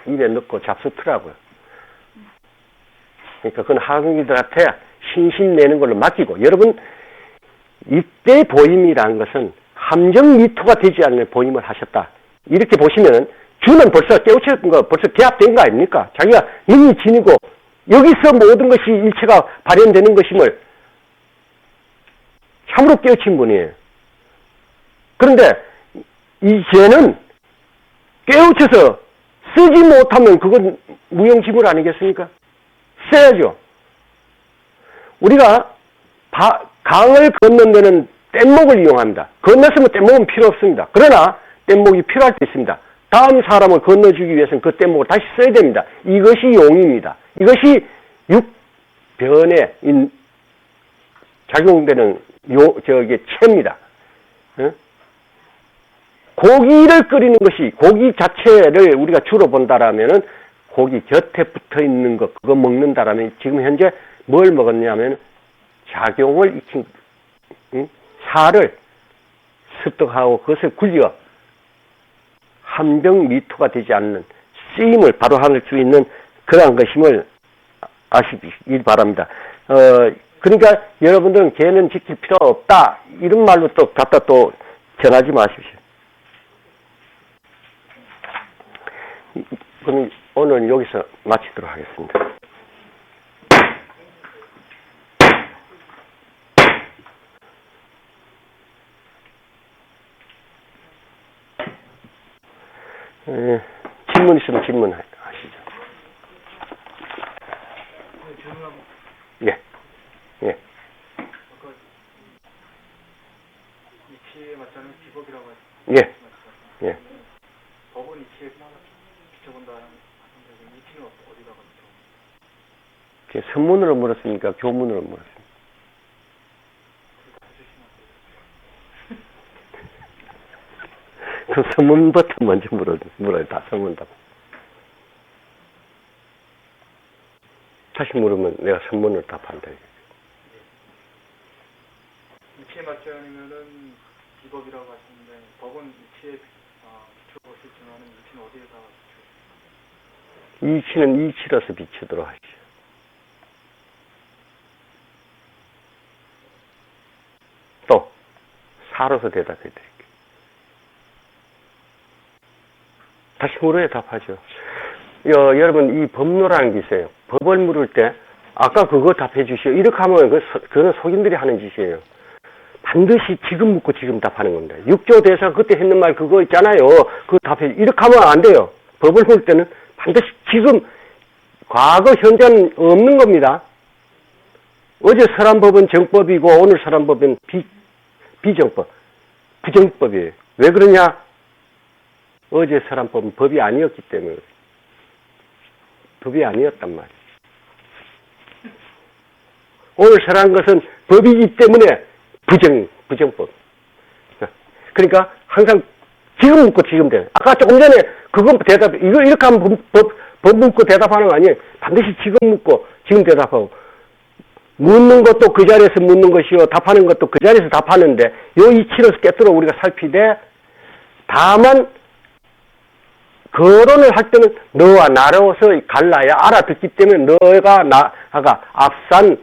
입에 넣고 잡수더라고요. 그러니까 그건 하근기들한테 신심 내는 걸로 맡기고 여러분 이때 보임이라는 것은 함정 미토가 되지 않는 보임을 하셨다. 이렇게 보시면은 주는 벌써 깨우쳤던 거, 벌써 개합된 거 아닙니까? 자기가 능히 지니고 여기서 모든 것이 일체가 발현되는 것임을 참으로 깨우친 분이에요. 그런데 이제는 깨우쳐서 쓰지 못하면 그건 무용지물 아니겠습니까? 써야죠. 우리가 강을 건넌 데는 뗏목을 이용합니다. 건넜으면 뗏목은 필요 없습니다. 그러나 뗏목이 필요할 때 있습니다. 다음 사람을 건너주기 위해서는 그 뗏목을 다시 써야 됩니다. 이것이 용입니다. 이것이 육변에 작용되는 체입니다. 고기를 끓이는 것이 고기 자체를 우리가 주로 본다라면은 고기 곁에 붙어 있는 것 그거 먹는다라면 지금 현재 뭘 먹었냐면 작용을 익힌 살을 습득하고 그것을 굴려 함정미토가 되지 않는 쓰임을 바로 할 수 있는 그러한 것임을 아시기 바랍니다. 그러니까 여러분들은 개는 지킬 필요 없다 이런 말로 또 갖다 또 전하지 마십시오. 그럼 오늘 여기서 마치도록 하겠습니다. 질문 있으면 질문하시죠. 예. 예. 아까 이치에 맞자는 비법이라고 하셨죠. 예. 예. 법은 이치에 비춰본다 하는데 이치는 어디다가 비춰? 선문으로 물었습니까? 교문으로 물었습니까? 그 선문부터 먼저 물어요. 다 선문답. 다시 물으면 내가 선문을 답한다. 이치에 맞지 않으면은 비법이라고 하시는데 법은 이치에 비춰볼 수 있지만 이치는 어디에다가 비춰? 이치는 이치로서 비추도록 하시죠. 또 사로서 대답해 드릴게요. 다시 물어야 답하죠. 여러분 이 법로라는 게 있어요. 법을 물을 때 아까 그거 답해 주시오. 이렇게 하면 그거는 속인들이 하는 짓이에요. 반드시 지금 묻고 지금 답하는 겁니다. 6조 대사 그때 했는 말 그거 있잖아요. 그거 답해. 이렇게 하면 안 돼요. 법을 볼 때는 반드시 지금, 과거, 현재는 없는 겁니다. 어제 설한법은 정법이고 오늘 설한법은 비정법, 부정법이에요. 왜 그러냐? 어제 설한법은 법이 아니었기 때문에. 법이 아니었단 말이에요. 오늘 설한 것은 법이기 때문에 부정법. 그러니까 항상 지금 묻고 지금 대답. 아까 조금 전에 그거 대답, 이거 이렇게 하면 법 묻고 대답하는 거 아니에요. 반드시 지금 묻고 지금 대답하고. 묻는 것도 그 자리에서 묻는 것이요. 답하는 것도 그 자리에서 답하는데, 요 이치로서 깨뜨려 우리가 살피되, 다만, 거론을 할 때는 너와 나로서 갈라야 알아듣기 때문에 너가 나가 앞산,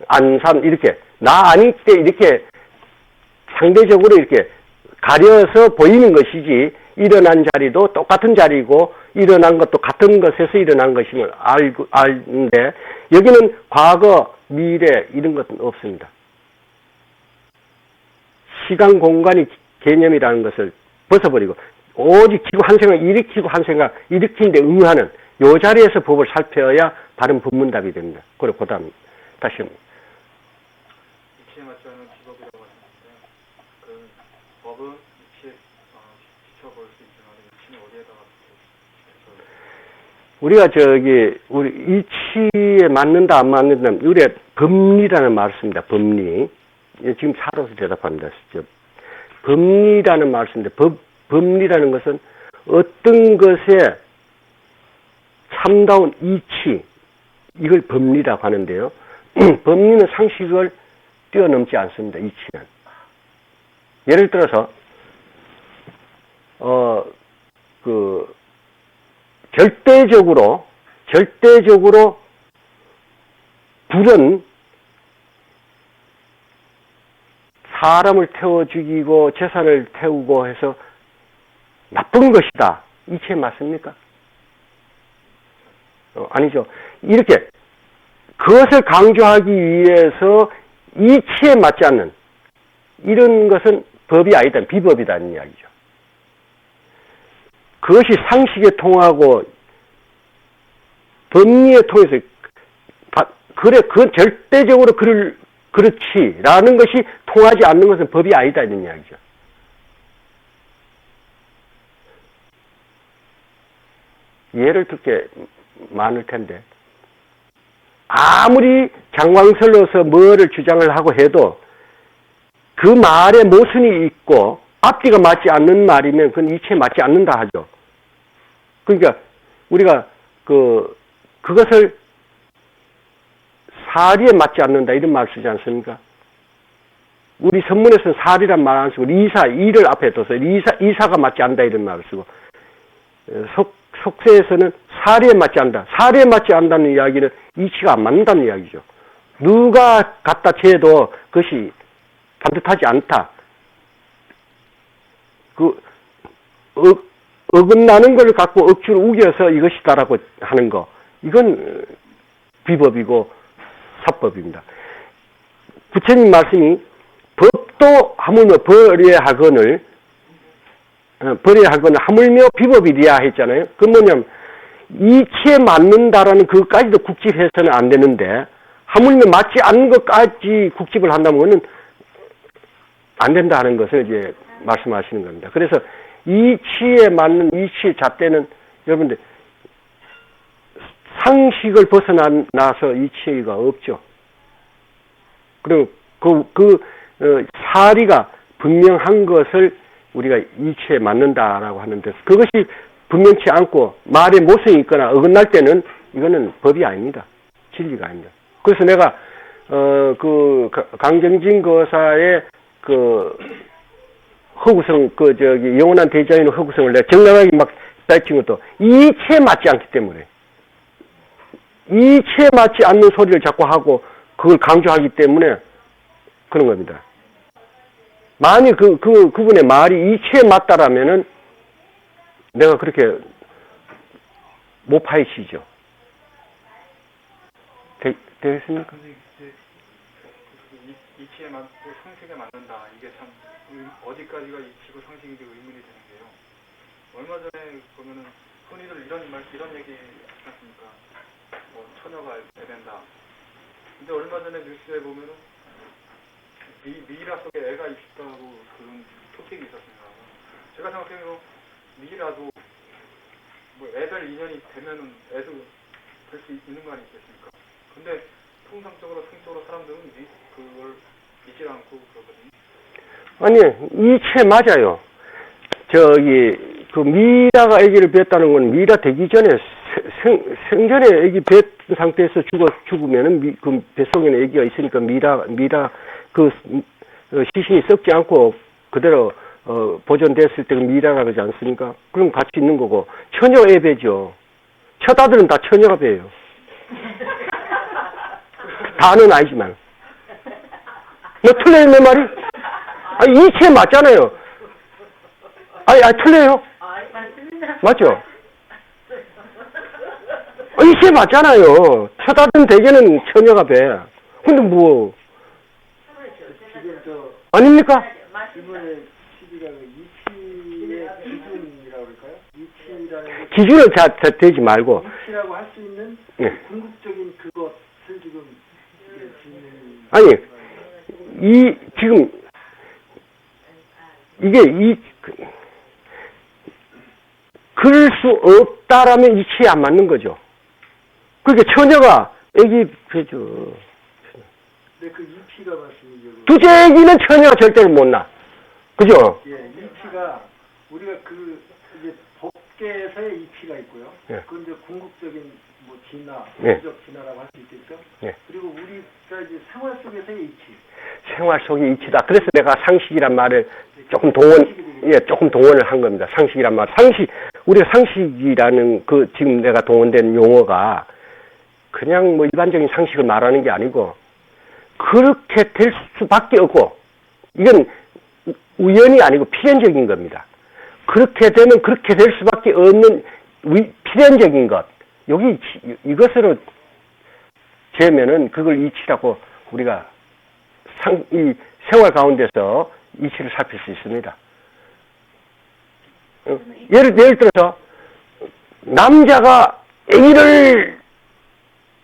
안산, 이렇게, 나 아닐 때 이렇게 상대적으로 이렇게 가려서 보이는 것이지, 일어난 자리도 똑같은 자리고, 일어난 것도 같은 것에서 일어난 것임을 알는데, 여기는 과거, 미래, 이런 것은 없습니다. 시간, 공간이 개념이라는 것을 벗어버리고, 오직 지구 한 생각 일으키고 한 생각 일으키는데 응하는 요 자리에서 법을 살펴야 바른 법문답이 됩니다. 그리고 그 다음, 다시. 이치에 맞지 않는 비법이라고 하셨는데, 그 법은 이치에 비춰볼 수 있지만 이치는 어디에다가 우리가 우리 이치에 맞는다, 안 맞는다, 우리가 법리라는 말을 씁니다. 법리. 지금 사로서 대답합니다. 법리라는 말을 쓰는데, 법리라는 것은 어떤 것에 참다운 이치, 이걸 법리라고 하는데요. 법리는 상식을 뛰어넘지 않습니다. 이치는. 예를 들어서 절대적으로 불은 사람을 태워 죽이고 재산을 태우고 해서 나쁜 것이다. 이치에 맞습니까? 아니죠. 이렇게 그것을 강조하기 위해서 이치에 맞지 않는 이런 것은 법이 아니다. 비법이다는 이야기죠. 그것이 상식에 통하고 법리에 통해서 그래, 그건 절대적으로 그렇지라는 것이 통하지 않는 것은 법이 아니다 이런 이야기죠. 예를 들게 많을 텐데, 아무리 장광설로서 뭐를 주장을 하고 해도 그 말에 모순이 있고 앞뒤가 맞지 않는 말이면 그건 이치에 맞지 않는다 하죠. 그러니까 우리가 그것을 사리에 맞지 않는다 이런 말 쓰지 않습니까? 우리 선문에서는 사리란 말 안 쓰고 이를 앞에 둬서 이사가 맞지 않는다 이런 말을 쓰고, 속세에서는 사리에 맞지 않는다. 사리에 맞지 않는다는 이야기는 이치가 안 맞는다는 이야기죠. 누가 갖다 재도 그것이 반듯하지 않다. 어긋나는 걸 갖고 억지로 우겨서 이것이다라고 하는 거, 이건 비법이고 사법입니다. 부처님 말씀이 법도 하물며 벌예하거늘 하물며 비법이리야 했잖아요. 그 뭐냐면 이치에 맞는다라는 그것까지도 국집해서는 안 되는데 하물며 맞지 않는 것까지 국집을 한다면 그거는 안 된다 하는 것을 이제 말씀하시는 겁니다. 그래서 이치에 맞는 이치의 잣대는 여러분들 상식을 벗어나서 이치가 없죠. 그리고 사리가 분명한 것을 우리가 이치에 맞는다라고 하는데, 그것이 분명치 않고 말에 모순이 있거나 어긋날 때는 이거는 법이 아닙니다. 진리가 아닙니다. 그래서 내가 강정진 거사의 허구성, 영원한 대자인의 허구성을 내가 정당하게 막 밝힌 것도 이치에 맞지 않기 때문에, 이치에 맞지 않는 소리를 자꾸 하고 그걸 강조하기 때문에 그런 겁니다. 만일 그분의 말이 이치에 맞다라면은 내가 그렇게 못 파헤치죠. 되겠습니까? 이치에 맞고 상식에 맞는다. 이게 참 어디까지가 이치고 상식인지 의문이 되는 게요. 얼마 전에 보면은 흔히들 이런 얘기 하지 않습니까? 뭐 처녀가 애된다. 근데 얼마 전에 뉴스에 보면은 미이라 속에 애가 있다고 그런 토픽이 있었습니다. 제가 생각해도 미이라도 뭐 애들 인연이 되면은 애도 될 수 있는 거 아니겠습니까? 근데 통상적으로 성적으로 사람들은 그걸 믿지 않고 그러거든요. 아니, 이체 맞아요. 그 미라가 아기를 뱄다는 건 미라 되기 전에 생전에 아기 뱄 상태에서 죽으면은 그 뱃속에는 아기가 있으니까 미라 시신이 썩지 않고 그대로 보존됐을 때 미라가 그러지 않습니까? 그럼 같이 있는 거고 처녀 애배죠. 처다들은 다 처녀가 배요. 다는 아니지만. 뭐 틀려요 내 말이? 아니 이체 맞잖아요. 아니 틀려요? 맞죠? 이체 맞잖아요. 처다든 대개는 처녀가 배. 근데 뭐 아닙니까? 이번에 시비가 이치의 기준이라고 그럴까요? 이치라는 기준을 대지 말고 이치라고 할 수 있는 예. 궁극적인 그것을 지금 아니 지금 이게 그럴 수 없다라면 이치에 안 맞는 거죠. 그러니까 처녀가 애기 배죠. 근데 그 이치가 말씀이죠. 두째 애기는 처녀가 절대로 못 낳아. 그죠? 예, 이치가 우리가 이제 법계에서의 이치가 있고요. 예. 그건 이제 궁극적인 뭐 진화, 예. 법적 진화라고 할 수 있겠죠. 예. 그리고 우리가 이제 생활 속에서의 이치. 생활 속의 이치다. 그래서 내가 상식이란 말을 조금 동원을 한 겁니다. 상식이란 말. 우리가 상식이라는 지금 내가 동원된 용어가 그냥 뭐 일반적인 상식을 말하는 게 아니고 그렇게 될 수밖에 없고 이건 우연이 아니고 필연적인 겁니다. 그렇게 되면 그렇게 될 수밖에 없는 필연적인 것. 여기 이것으로 재면은 그걸 이치라고 우리가 이 생활 가운데서 이치를 살필 수 있습니다. 예를 들어서 남자가 아기를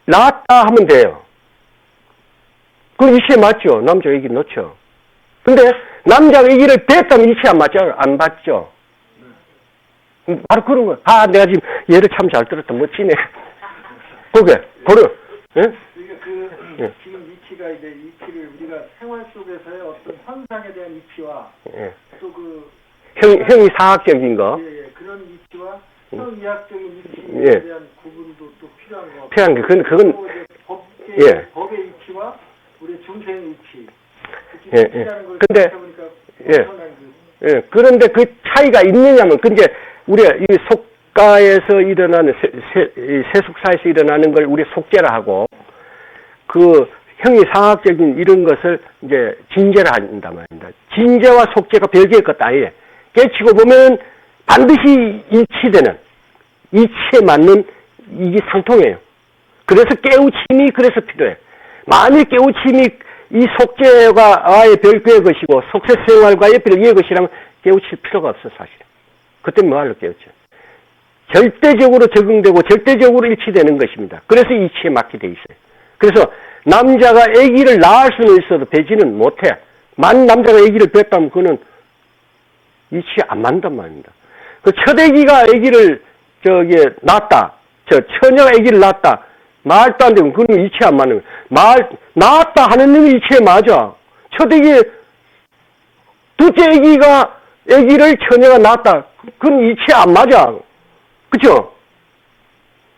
낳았다 하면 돼요. 그럼 이치에 맞죠. 남자가 아기 낳죠. 근데 남자가 아기를 뱄다면 이치에 안 맞죠. 안 맞죠. 바로 그런 거야. 내가 지금 얘를 참 잘 들었다. 멋지네. 예? 그러니까 지금 이치가 이제 이치를 우리가 생활 속에서의 어떤 현상에 대한 이치와 예. 또 형이 사학적인 거. 예, 그런 이치와 형이학적인 이치에 예. 대한 구분도 또 필요한 거. 필요한 게 그건 법의 이치와 우리 중생의 이치. 예. 그런데 그 차이가 있느냐면 근데 우리가 이 속가에서 일어나는 세속사에서 일어나는 걸 우리 속죄라 하고 그 형이상학적인 이런 것을 이제 진죄라 한단 말입니다. 진죄와 속죄가 별개의 것 아니에요. 깨치고 보면 반드시 일치되는 이치에 맞는 이게 상통해요. 그래서 깨우침이 그래서 필요해. 만일 깨우침이 이 속죄와의 별개의 것이고 속세생활과의 별개의 것이라면 깨우칠 필요가 없어 사실. 그때 뭐하러 깨우쳐? 절대적으로 적응되고 절대적으로 일치되는 것입니다. 그래서 이치에 맞게 돼 있어요. 그래서 남자가 아기를 낳을 수는 있어도 배지는 못해. 남자가 아기를 뱄다면 그거는 이치에 안 맞는단 말입니다. 그 첫 아기가 아기를 낳았다. 처녀가 아기를 낳았다. 말도 안 되면 그건 이치에 안 맞는 거예요. 낳았다 하는 놈이 이치에 맞아. 첫 아기, 둘째 아기가 아기를 처녀가 낳았다. 그건 이치에 안 맞아. 그쵸?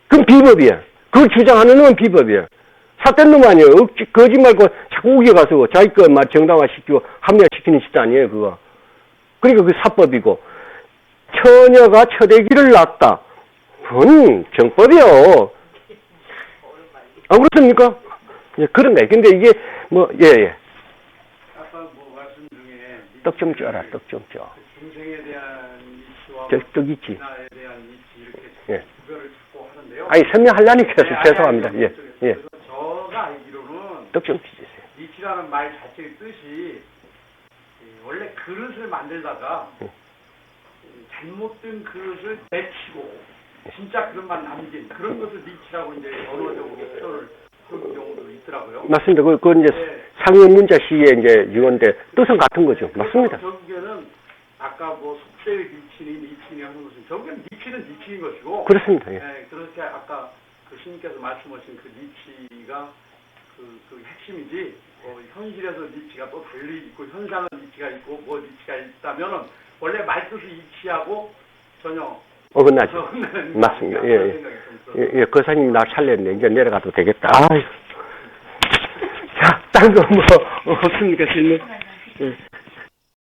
그건 비법이야. 그걸 주장하는 놈은 비법이야. 삿된 놈 아니에요. 거짓말 자꾸 우겨가서 자기 거 말 정당화시키고 합리화시키는 짓 아니에요, 그거. 그러니까 그 사법이고. 처녀가 첫 아기를 낳았다. 그건 정법이요. 안 그렇습니까? 예, 그런 거예요. 근데 이게 아까 말씀 중에 떡 좀 쪄라, 떡 좀 쪄. 중생에 대한 이치와 떡 있지. 진화에 대한 이치 이렇게 예. 구별을 찾고 하는데요. 아니, 설명하려니까 죄송합니다. 예. 그래서 저가 알기로는 떡 좀 주세요. 이치란 니치라는 말 자체의 뜻이 원래 그릇을 만들다가 잘못된 그릇을 내치고 진짜 그릇만 남긴 그런 것을 니치라고 이제 언어적으로 표현을 하는 경우도 있더라고요. 맞습니다. 그건 이제 네. 상용 문자 시에 이제 이건데 뜻은 같은 거죠. 맞습니다. 결국에는 아까 뭐 속세의 니치니 하는 것은 결국엔 니치는 니치인 것이고. 그렇습니다. 예. 네, 그렇게 아까 그 스님께서 말씀하신 그 니치가 그 핵심이지. 현실에서 니치가 또 달리 있고 현상은 니치가 있고 뭐 니치가 있다면은 원래 말뜻이 이치하고 전혀 어긋나죠. 맞습니다. 예, 예. 예, 거사님 나 살렸네. 이제 내려가도 되겠다. 아유. 자, 딴 거 뭐 없습니까, 질문? 예.